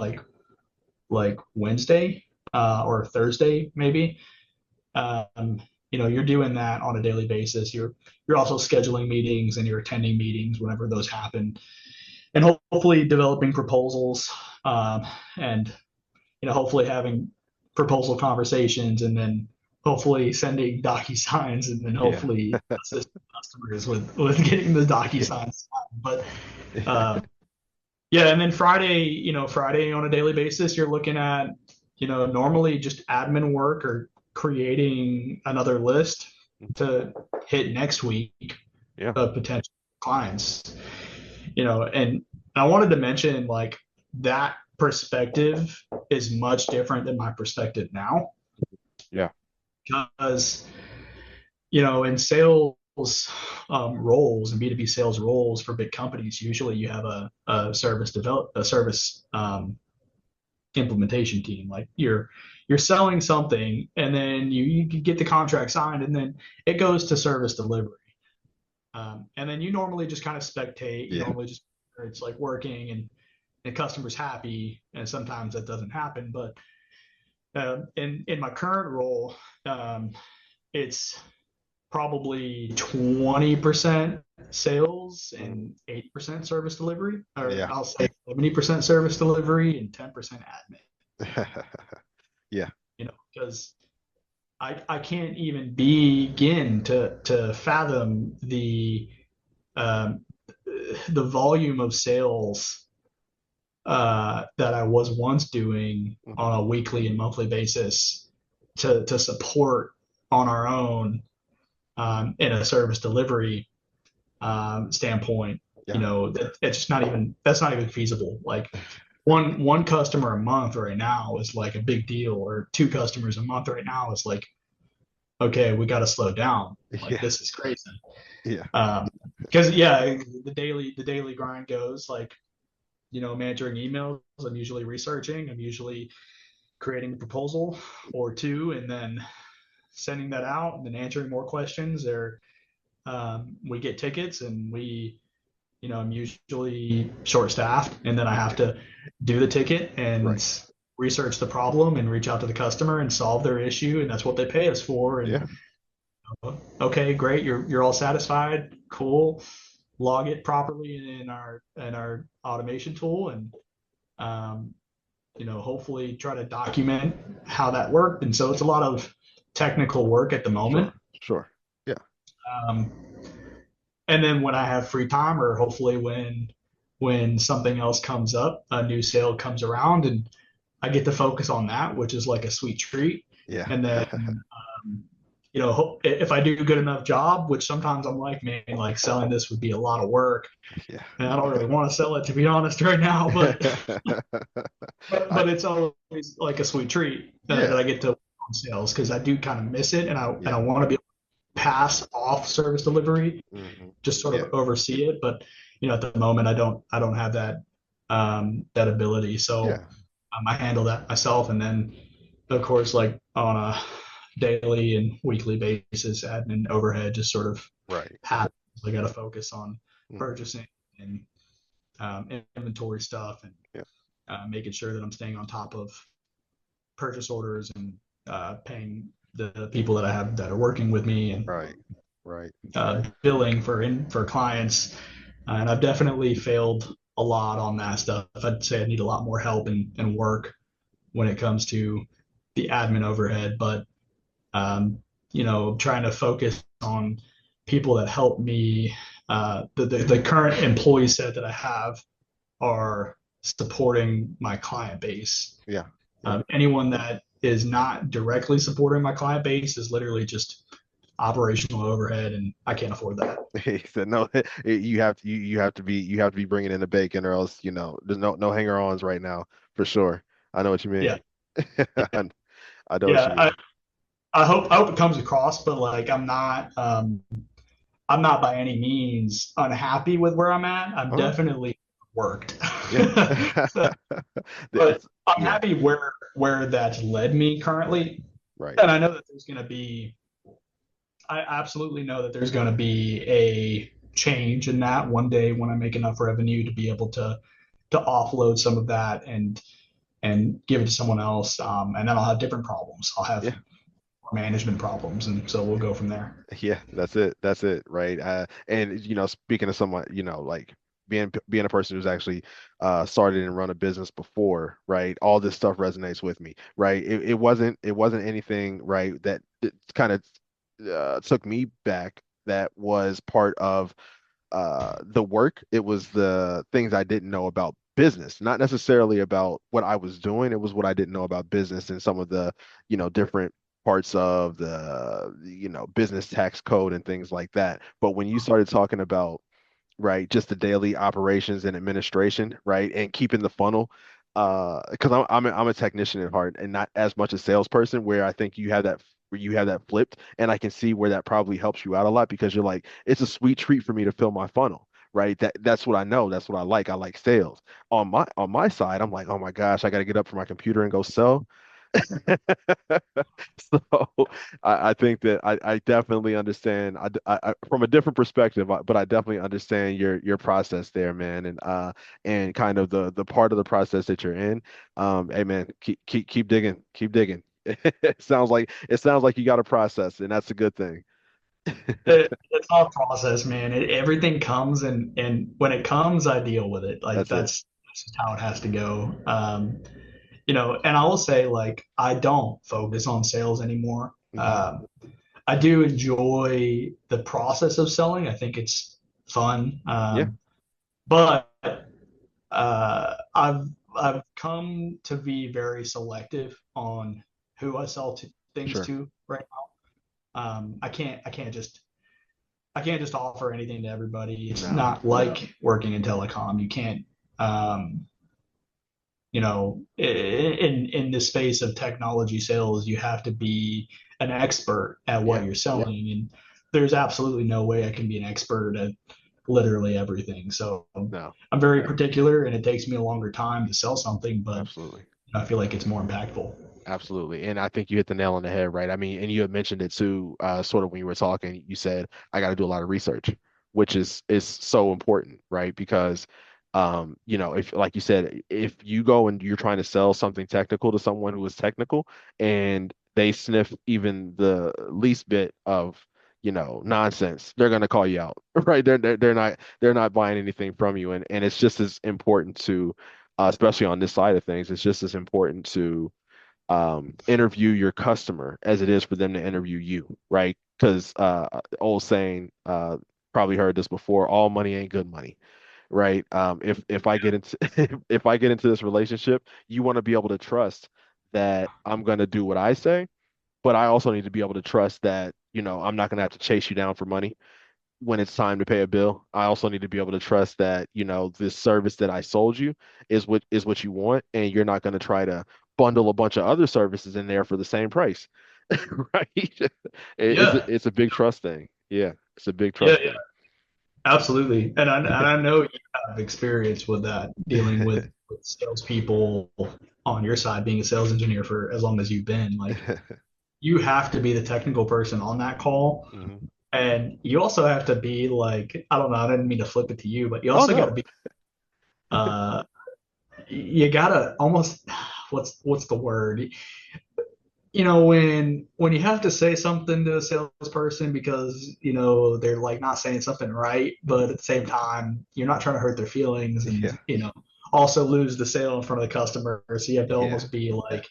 like Wednesday, or Thursday maybe. You're doing that on a daily basis. You're also scheduling meetings and you're attending meetings whenever those happen, and hopefully developing proposals, and hopefully having proposal conversations, and then hopefully sending DocuSigns, and then Yeah. hopefully assist customers with getting the Yeah. DocuSigns signed. But Yeah. uh, yeah, and then Friday on a daily basis, you're looking at, normally just admin work or creating another list to hit next week Yeah. of potential clients. And I wanted to mention, like, that perspective is much different than my perspective now, Yeah. because in sales roles and B2B sales roles for big companies, usually you have a service implementation team. Like you're selling something, and then you get the contract signed, and then it goes to service delivery. And then you normally just kind of spectate. You Yeah. normally just, it's like working, and customers happy, and sometimes that doesn't happen. But in my current role, it's probably 20% sales Mm. and 80% service delivery, or Yeah. I'll say 70% service delivery and 10% admin. Yeah. Because I can't even begin to fathom um, the volume of sales that I was once doing Mhm. on a weekly and monthly basis to support on our own, in a service delivery standpoint. Yeah. It's just not even that's not even feasible. Like one customer a month right now is like a big deal, or two customers a month right now is like, okay, we got to slow down. Like Yeah. this is crazy. Yeah. Because yeah, the daily grind goes like, managing emails. I'm usually researching. I'm usually creating a proposal or two, and then sending that out, and then answering more questions. Or we get tickets, and I'm usually short staffed, and then I have to do the ticket and Right. research the problem and reach out to the customer and solve their issue, and that's what they pay us for. And Yeah. okay, great, you're all satisfied, cool. Log it properly in our automation tool, and um, hopefully try to document how that worked. And so it's a lot of technical work at the moment. Sure. Sure. Yeah. Um, and then when I have free time, or hopefully when something else comes up, a new sale comes around, and I get to focus on that, which is like a sweet treat. Yeah. And then if I do a good enough job, which sometimes I'm like, man, like selling this would be a lot of work, Yeah. and I don't really want to sell it, to be honest, right now. But but, I but it's always like a sweet treat that yeah. I get to work on sales, because I do kind of miss it, and I Yeah. want to be able to pass off service delivery, Hmm. just sort Yeah. of oversee it. But at the moment, I don't have that ability. So Yeah. I handle that myself, and then of course, like on a daily and weekly basis, admin overhead just sort of Right. happens. I got to focus on Hmm. purchasing and inventory stuff, and Yeah. making sure that I'm staying on top of purchase orders and paying the people that I have that are working with me, and Right. Right. billing for clients. And I've definitely failed a lot on that stuff. I'd say I need a lot more help and work when it comes to the admin overhead, but trying to focus on people that help me. The current employee set that I have are supporting my client base. Yeah. Yeah. Anyone that is not directly supporting my client base is literally just operational overhead, and I can't afford that. He said, no, you have to be bringing in the bacon, or else, there's no hanger-ons right now, for sure. I know what you mean. Yeah, I, I know what you yeah. I, mean. I hope I hope it comes across, but like I'm not by any means unhappy with where I'm at. I'm Oh, definitely worked. yeah. But It's, I'm yeah, happy where that's led me currently. right. And I know that I absolutely know that there's going to be a change in that one day when I make enough revenue to be able to offload some of that and give it to someone else. And then I'll have different problems. I'll have Yeah. management problems, and so we'll go from there. Yeah, that's it. That's it, right? And speaking of someone, like being a person who's actually started and run a business before, right? All this stuff resonates with me, right? It wasn't anything, right, that kind of took me back. That was part of the work. It was the things I didn't know about business, not necessarily about what I was doing. It was what I didn't know about business and some of the, different parts of the, business tax code and things like that. But when you started talking about, right, just the daily operations and administration, right, and keeping the funnel, because I'm a technician at heart and not as much a salesperson, where I think you have that flipped, and I can see where that probably helps you out a lot, because you're like, it's a sweet treat for me to fill my funnel, right? That's what I know. That's what I like. I like sales. On my side, I'm like, oh my gosh, I got to get up from my computer and go sell. So I think that I definitely understand, from a different perspective, but I definitely understand your process there, man, and kind of the part of the process that you're in. Hey man, keep digging, keep digging. It sounds like you got a process, and that's a good thing. It's all a process, man. Everything comes, and when it comes, I deal with it. Like That's it. that's just how it has to go. And I will say, like, I don't focus on sales anymore. Hmm. I do enjoy the process of selling. I think it's fun. Yeah, But I've come to be very selective on who I sell things sure. to right now. I can't just offer anything to everybody. It's No. not like working in telecom. You can't, in the space of technology sales, you have to be an expert at what Yeah. you're selling, and there's absolutely no way I can be an expert at literally everything. So No. I'm very particular, and it takes me a longer time to sell something, but Absolutely. I feel like it's more impactful. Absolutely. And I think you hit the nail on the head, right? I mean, and you had mentioned it too, sort of when you were talking, you said, I got to do a lot of research, which is so important, right? Because, if, like you said, if you go and you're trying to sell something technical to someone who is technical, and they sniff even the least bit of, nonsense, they're going to call you out, right? They're not buying anything from you. And it's just as important to, especially on this side of things, it's just as important to interview your customer as it is for them to interview you, right? Because old saying, probably heard this before, all money ain't good money, right? If I get into if I get into this relationship, you want to be able to trust that I'm going to do what I say, but I also need to be able to trust that, I'm not going to have to chase you down for money when it's time to pay a bill. I also need to be able to trust that, this service that I sold you is what you want, and you're not going to try to bundle a bunch of other services in there for the same price. right? Yeah, It's a big trust thing. Yeah, it's a big yeah, trust yeah, thing. absolutely. And I know you have experience with that, dealing with salespeople on your side, being a sales engineer for as long as you've been. Like, you have to be the technical person on that call. Mhm. And you also have to be like, I don't know, I didn't mean to flip it to you, but you Oh also got to no. be, uh, you gotta almost, what's the word? When you have to say something to a salesperson because, they're like not saying something right, but at the same time, you're not trying to hurt their feelings and, Yeah, also lose the sale in front of the customer. So you have to yeah, almost be like,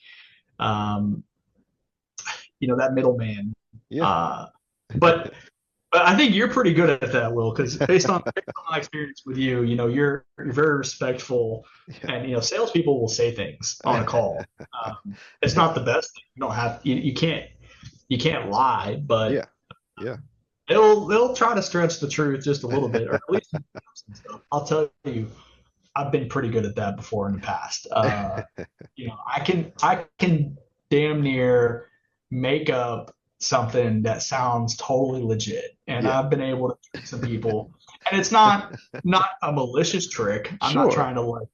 um, that middleman. yeah, Uh, but But I think you're pretty good at that, Will, because based on my experience with you, you're very respectful, and salespeople will say things on a yeah, call. It's not the best thing. You don't have you can't lie, but yeah, yeah. they'll try to stretch the truth just a little bit, or at least some stuff. I'll tell you, I've been pretty good at that before in the past. I can damn near make up something that sounds totally legit, and Yeah, I've been able to trick some people. And it's not a malicious trick. I'm not sure. trying to like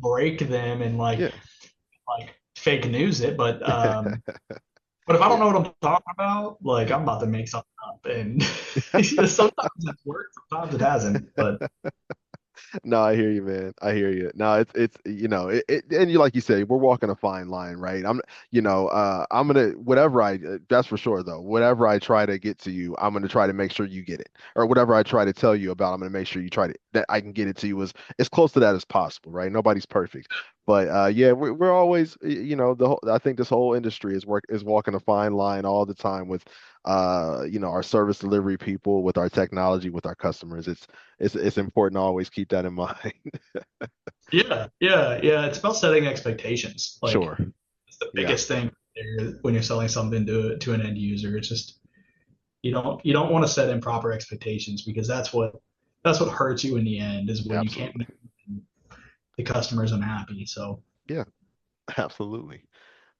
break them and Yeah, like fake news it, but if I don't yeah. know what I'm talking about, like I'm about to make something up, and sometimes it's worked, sometimes it hasn't. But No, I hear you, man. I hear you. No, it's and you like you say, we're walking a fine line, right? I'm gonna whatever that's for sure though. Whatever I try to get to you, I'm gonna try to make sure you get it, or whatever I try to tell you about, I'm gonna make sure you try to that I can get it to you as close to that as possible, right? Nobody's perfect, but yeah, we're always, I think this whole industry is walking a fine line all the time with, our service delivery people, with our technology, with our customers. It's important to always keep that in mind. yeah, yeah, yeah, it's about setting expectations. Like Sure. it's the Yeah, biggest thing there when you're selling something to an end user. It's just you don't want to set improper expectations because that's what hurts you in the end is when you can't absolutely. meet the customer's unhappy. So Yeah, absolutely.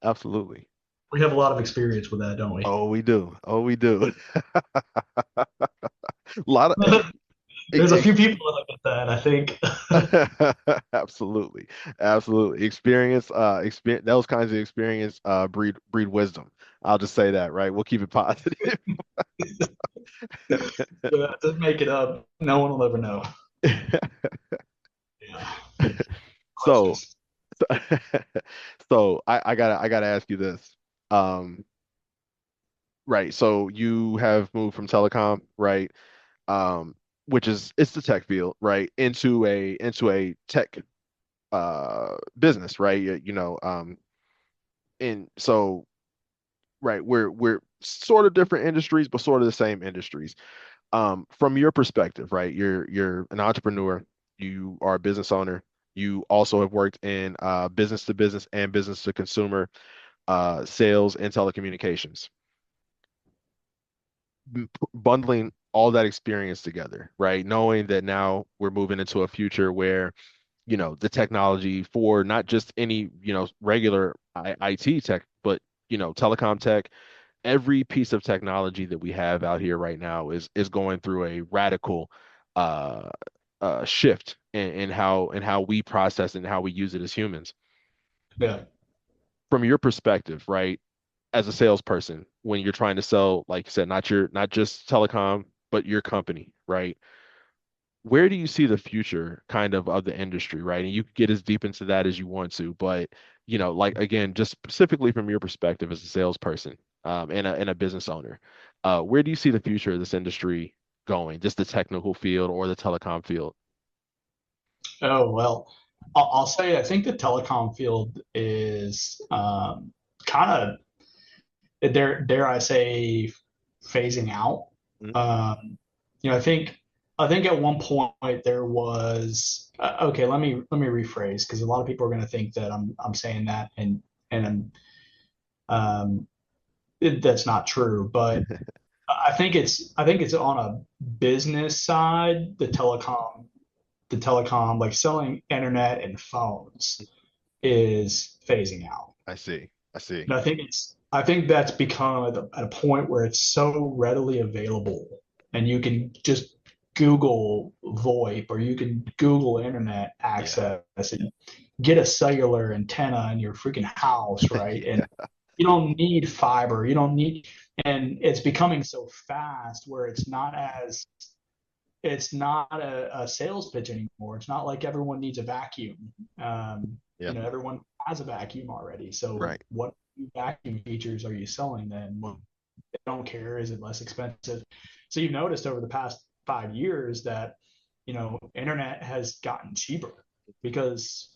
Absolutely. we have a lot of experience with that, don't we? Oh, we do. Oh, we do. A lot of There's a ex few people that get that, I think. absolutely. Absolutely. Experience those kinds of experience breed wisdom. I'll just say that, right? We'll keep it positive. Yeah, just make it up. No one will ever know. Yeah. So, Questions. so I gotta ask you this. Um, right. So you have moved from telecom, right? Um, which is it's the tech field, right? Into a tech business, right? And so right, we're sort of different industries, but sort of the same industries. From your perspective, right? You're an entrepreneur, you are a business owner, you also have worked in business to business and business to consumer sales and telecommunications. Bundling all that experience together, right? Knowing that now we're moving into a future where, the technology for not just any, regular IT tech, but, telecom tech, every piece of technology that we have out here right now is going through a radical uh, shift in how we process and how we use it as humans. Yeah. From your perspective, right, as a salesperson, when you're trying to sell, like you said, not just telecom, but your company, right? Where do you see the future kind of the industry, right? And you can get as deep into that as you want to, but like again, just specifically from your perspective as a salesperson, and a business owner, where do you see the future of this industry going? Just the technical field or the telecom field? Oh, well, I'll say I think the telecom field is kind of, dare I say, phasing out. Mhm. Um, I think at one point there was okay. Let me rephrase because a lot of people are going to think that I'm saying that and that's not true. But I think it's on a business side, the telecom like selling internet and phones is phasing out. I see. I see. And I think that's become at a point where it's so readily available, and you can just Google VoIP or you can Google internet Yeah. access and get a cellular antenna in your freaking house, right? And Yeah. you don't need fiber. You don't need, and it's becoming so fast where it's not a sales pitch anymore. It's not like everyone needs a vacuum. Yeah. Everyone has a vacuum already. So Right. what vacuum features are you selling then? Well, they don't care. Is it less expensive? So you've noticed over the past 5 years that, internet has gotten cheaper because,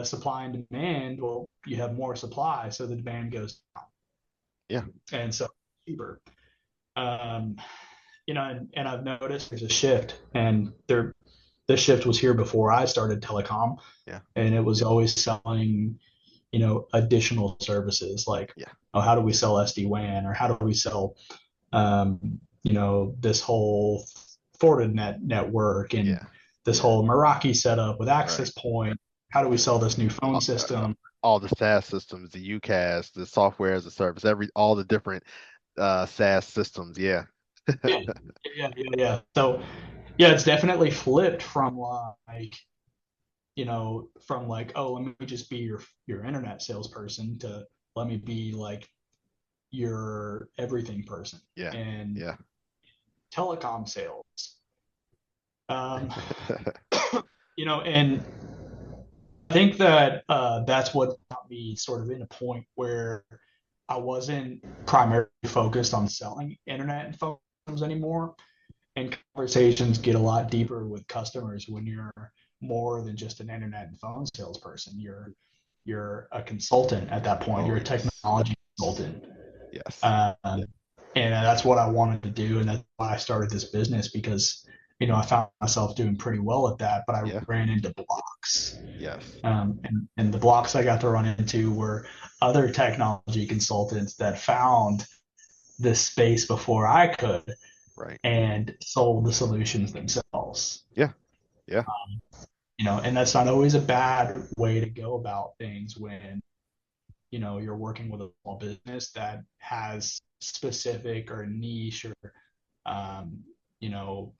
supply and demand, well, you have more supply, so the demand goes down. Yeah. And so cheaper. Um, and I've noticed there's a shift, and this shift was here before I started telecom, Yeah. and it was always selling, additional services like, Yeah. oh, how do we sell SD-WAN, or how do we sell, this whole Fortinet network and Yeah. this Yeah. whole Meraki setup with Right. access point. How do we sell this new phone Uh, uh, system? all the SaaS systems, the UCaaS, the software as a service, all the different SaaS systems. Yeah. Yeah, yeah. So yeah, it's definitely flipped from like, oh, let me just be your internet salesperson to let me be like your everything person. Yeah. And Yeah. telecom sales, um, and I think that that's what got me sort of in a point where I wasn't primarily focused on selling internet and phones anymore. And conversations get a lot deeper with customers when you're more than just an internet and phone salesperson. You're a consultant at that point. Oh, You're a yes. technology consultant, Yes. um, and that's what I wanted to do, and that's why I started this business because I found myself doing pretty well at that, but I Yeah. ran into blocks, Yes. and the blocks I got to run into were other technology consultants that found this space before I could Right. and sold the solutions themselves. Yeah. Yeah. And that's not always a bad way to go about things when you're working with a small business that has specific or niche or um, you know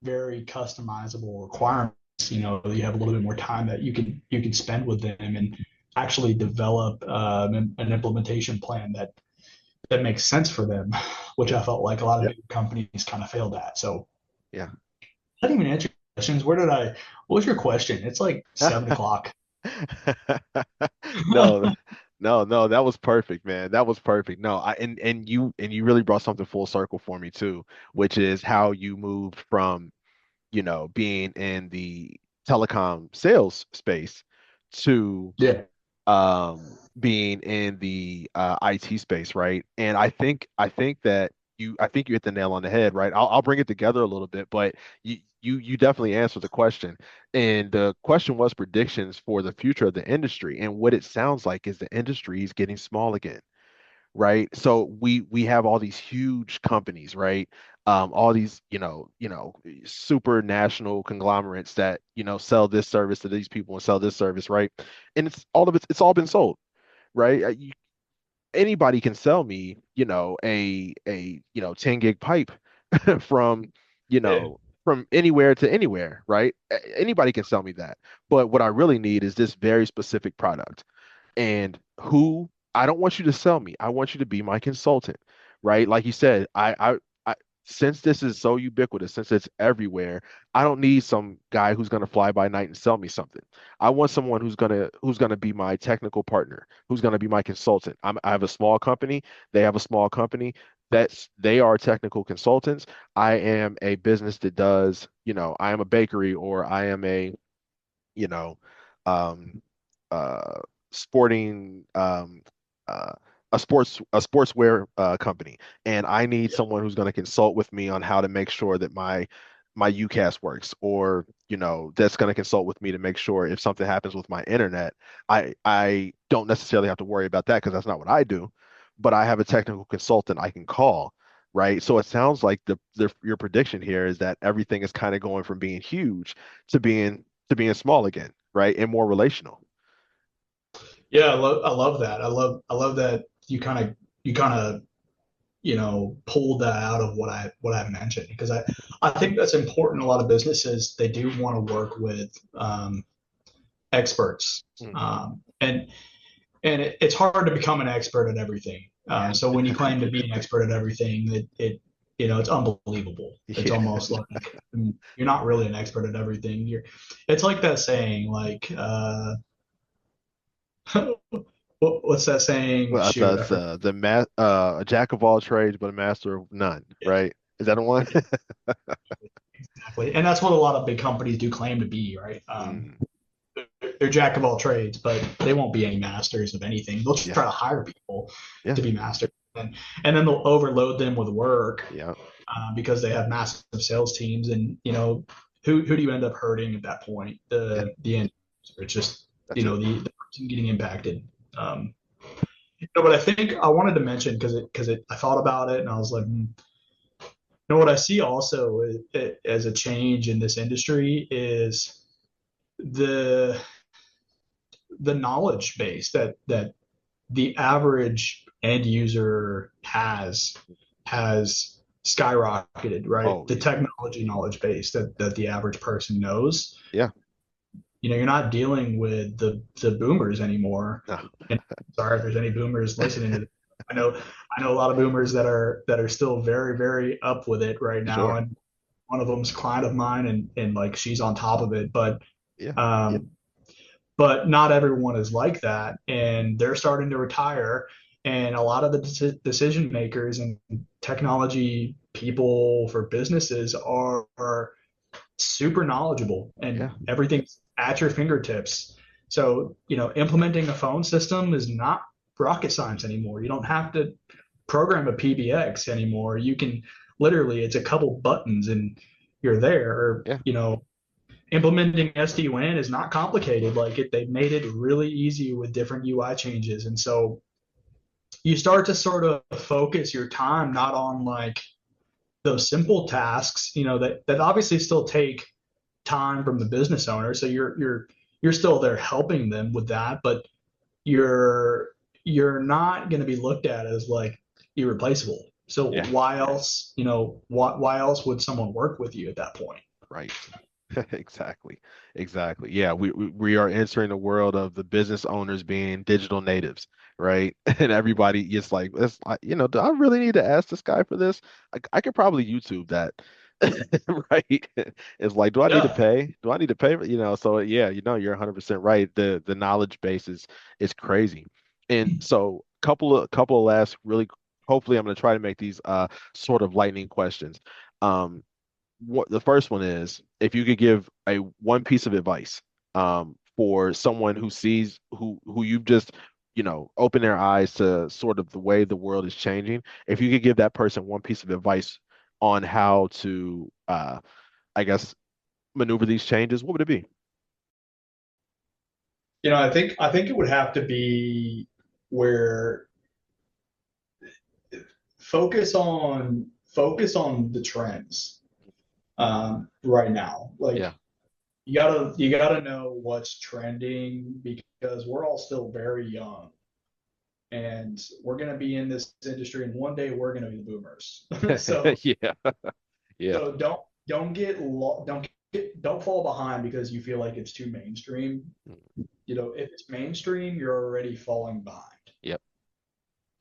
very customizable requirements. You have a little bit more time that you can spend with them and actually develop an implementation plan that makes sense for them, which Yeah. I felt like a lot of big companies kind of failed at. So Yeah. I didn't even answer your questions. What was your question? It's like 7 o'clock. No, no, that was perfect, man. That was perfect. No, and you really brought something full circle for me too, which is how you moved from, being in the telecom sales space to Yeah. being in the IT space, right? And I think that you hit the nail on the head, right? I'll bring it together a little bit, but you definitely answered the question. And the question was predictions for the future of the industry. And what it sounds like is the industry is getting small again, right? So we have all these huge companies, right? All these, super national conglomerates that, sell this service to these people and sell this service, right? And it's all been sold, right? Anybody can sell me, a 10 gig pipe from, you Yeah. know, from anywhere to anywhere, right? Anybody can sell me that. But what I really need is this very specific product. And who I don't want you to sell me. I want you to be my consultant, right? Like you said, I since this is so ubiquitous, since it's everywhere, I don't need some guy who's gonna fly by night and sell me something. I want someone who's gonna be my technical partner, who's gonna be my consultant. I have a small company. They have a small company. They are technical consultants. I am a business that does, I am a bakery or I am a you know, um, uh, sporting, uh, a sportswear company, and I need someone who's going to consult with me on how to make sure that my UCAS works, or that's going to consult with me to make sure if something happens with my internet, I don't necessarily have to worry about that because that's not what I do, but I have a technical consultant I can call. Right. So it sounds like your prediction here is that everything is kind of going from being huge to being small again, right? And more relational. Yeah, I love that. I love that you kind of pulled that out of what I mentioned, because I think that's important. A lot of businesses, they do want to work with experts, Hmm. and it's hard to become an expert at everything. Yeah. So when you claim to be an expert at everything, it's unbelievable. It's Yeah. almost like you're not really an expert at everything. It's like that saying, like what's that saying? Well, Shoot, I that's forgot. a jack of all trades, but a master of none, Yeah, right? Is that the one? exactly. And that's what a lot of big companies do claim to be, right? Mm, They're jack of all trades, but they won't be any masters of anything. They'll yeah. try to hire people Yeah. to be masters, and then they'll overload them with work Yeah. because they have massive sales teams. And who do you end up hurting at that point? Yeah. The end user. It's just That's it. the person getting impacted. Um, but I think I wanted to mention, because I thought about it and I was like, what I see also as a change in this industry is the the knowledge base that the average end user has skyrocketed, right? Oh, The yeah. technology knowledge base that the average person knows. Yeah. You're not dealing with the boomers anymore. No. And sorry if there's any boomers listening to this. I know I know a lot of boomers that are still very, very up with it right now, Sure. and one of them's a client of mine, and like she's on top of it. Yeah. Um, but not everyone is like that, and they're starting to retire. And a lot of the decision makers and technology people for businesses are super knowledgeable, and Yeah. everything's at your fingertips. So implementing a phone system is not rocket science anymore. You don't have to program a PBX anymore. You can literally, it's a couple buttons and you're there. Or Yeah. implementing SD-WAN is not complicated. Like they've made it really easy with different UI changes. And so you start to sort of focus your time not on like those simple tasks, that obviously still take time from the business owner. So you're still there helping them with that, but you're you're not going to be looked at as like irreplaceable. So Yeah. why else would someone work with you at that point? Right. Exactly. Exactly. Yeah, we are entering the world of the business owners being digital natives, right? And everybody is like, it's like, do I really need to ask this guy for this? I could probably YouTube that. Right. It's like, do I need to Yeah. pay? Do I need to pay? So yeah, you're 100% right. The knowledge base is crazy. And so couple of last really, hopefully I'm going to try to make these sort of lightning questions. Um, what the first one is, if you could give a one piece of advice for someone who sees who you've just open their eyes to sort of the way the world is changing, if you could give that person one piece of advice on how to I guess maneuver these changes, what would it be? I think it would have to be where focus on the trends right now. Yeah. Like you gotta know what's trending, because we're all still very young, and we're gonna be in this industry, and one day we're gonna be the boomers. so Yeah. Yeah. so don't get don't fall behind because you feel like it's too mainstream. If it's mainstream, you're already falling behind. Yep.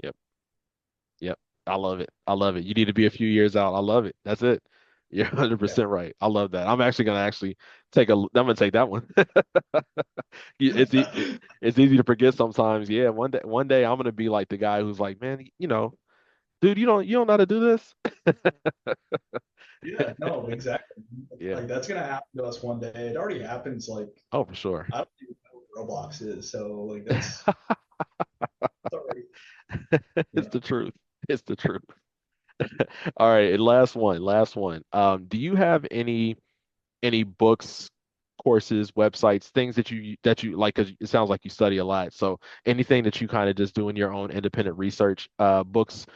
Yep. Yep. I love it. I love it. You need to be a few years out. I love it. That's it. You're Yeah. 100% right. I love that. I'm actually gonna I'm gonna take that one. It's easy to forget sometimes. Yeah, one day I'm gonna be like the guy who's like, man, dude, you don't know how to do this. Yeah, no, exactly. Yeah. Like that's gonna happen to us one day. It already happens. Like Oh, for sure. I don't even know what Roblox is, so like that's already, It's yeah. the truth. It's the truth. All right, and last one, last one. Do you have any books, courses, websites, things that you like? Because it sounds like you study a lot. So anything that you kind of just do in your own independent research, books,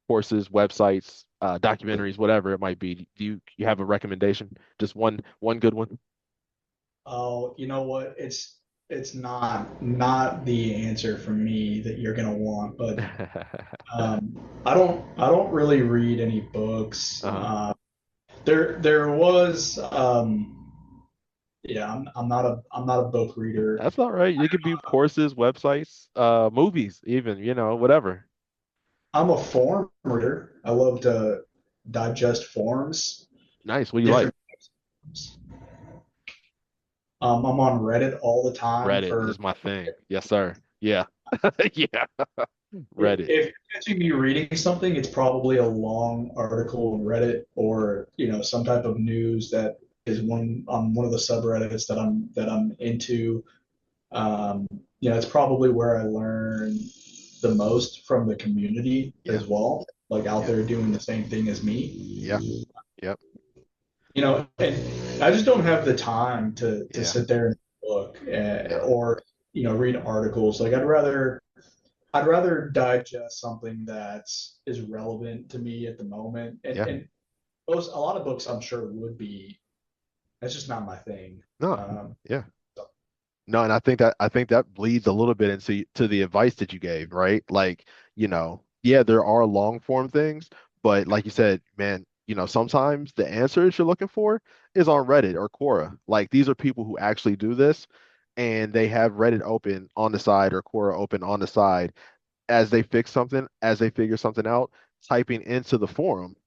courses, websites, documentaries, whatever it might be. Do you have a recommendation? Just one good one? Oh, you know what? it's not the answer for me that you're gonna want, but I don't really read any books. Uh-huh. There was yeah, I'm not a book reader. That's all right. It could be courses, websites, movies, even, whatever. I'm a form reader. I love to digest forms, Nice. What do you like? different. I'm on Reddit all the time Reddit for is my thing. Yes, sir. Yeah. Yeah. Reddit. if you're catching me reading something, it's probably a long article on Reddit or some type of news that is one on one of the subreddits that I'm into. Um, it's probably where I learn the most from the community Yeah. as well, like out Yeah. there doing the same thing as Yeah. me. Yep. And I just don't have the time to Yeah. sit there and look Yeah. or read articles. Like I'd rather digest something that is relevant to me at the moment. And Yeah. and a lot of books I'm sure would be. That's just not my thing. No. Um, Yeah. so, No, and I think that bleeds a little bit into the advice that you gave, right? Like, yeah, there are long form things, but like you said, man, sometimes the answers you're looking for is on Reddit or Quora. Like these are people who actually do this and they have Reddit open on the side or Quora open on the side as they fix something, as they figure something out, typing into the forum,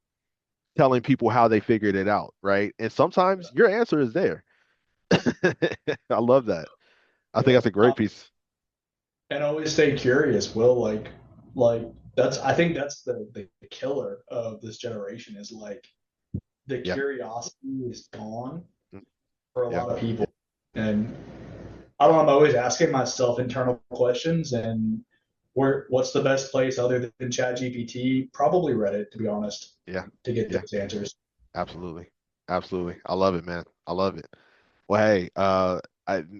telling people how they figured it out, right? And sometimes your answer is there. I love that. I think yeah. that's a great piece. And always stay curious, Will. Like I think that's the killer of this generation is like the Yeah. curiosity is gone Mm, for a yeah. lot of people. And I don't know, I'm always asking myself internal questions and what's the best place other than ChatGPT? Probably Reddit, to be honest, Yeah. to get Yeah. those answers. Absolutely. Absolutely. I love it, man. I love it. Well, hey,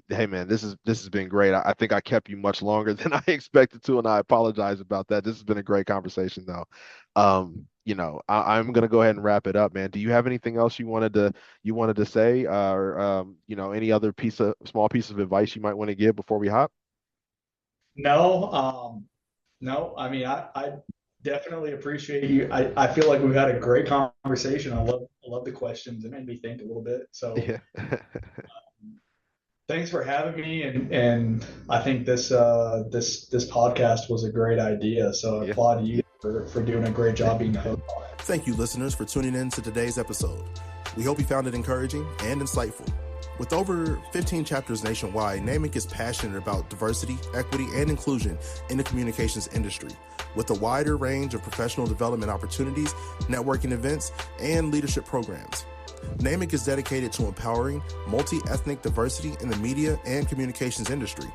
hey, man, this has been great. I think I kept you much longer than I expected to, and I apologize about that. This has been a great conversation, though. I'm gonna go ahead and wrap it up, man. Do you have anything else you wanted to say, or any other small piece of advice you might want to give before we hop? No, no, I mean, I definitely appreciate you. I feel like we've had a great conversation. I love the questions. It made me think a little bit. So Yeah. thanks for having me. And I think this podcast was a great idea. So I Yeah. applaud you for doing a great job being the host on it. Thank you, listeners, for tuning in to today's episode. We hope you found it encouraging and insightful. With over 15 chapters nationwide, NAMIC is passionate about diversity, equity, and inclusion in the communications industry, with a wider range of professional development opportunities, networking events, and leadership programs. NAMIC is dedicated to empowering multi-ethnic diversity in the media and communications industry.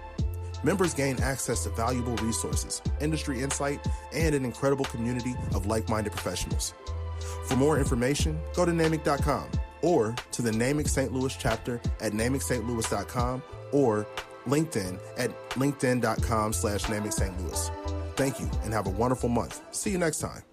Members gain access to valuable resources, industry insight, and an incredible community of like-minded professionals. For more information, go to NAMIC.com or to the NAMIC St. Louis chapter at NAMICSt.Louis.com or LinkedIn at LinkedIn.com/NAMIC St. Louis. Thank you and have a wonderful month. See you next time.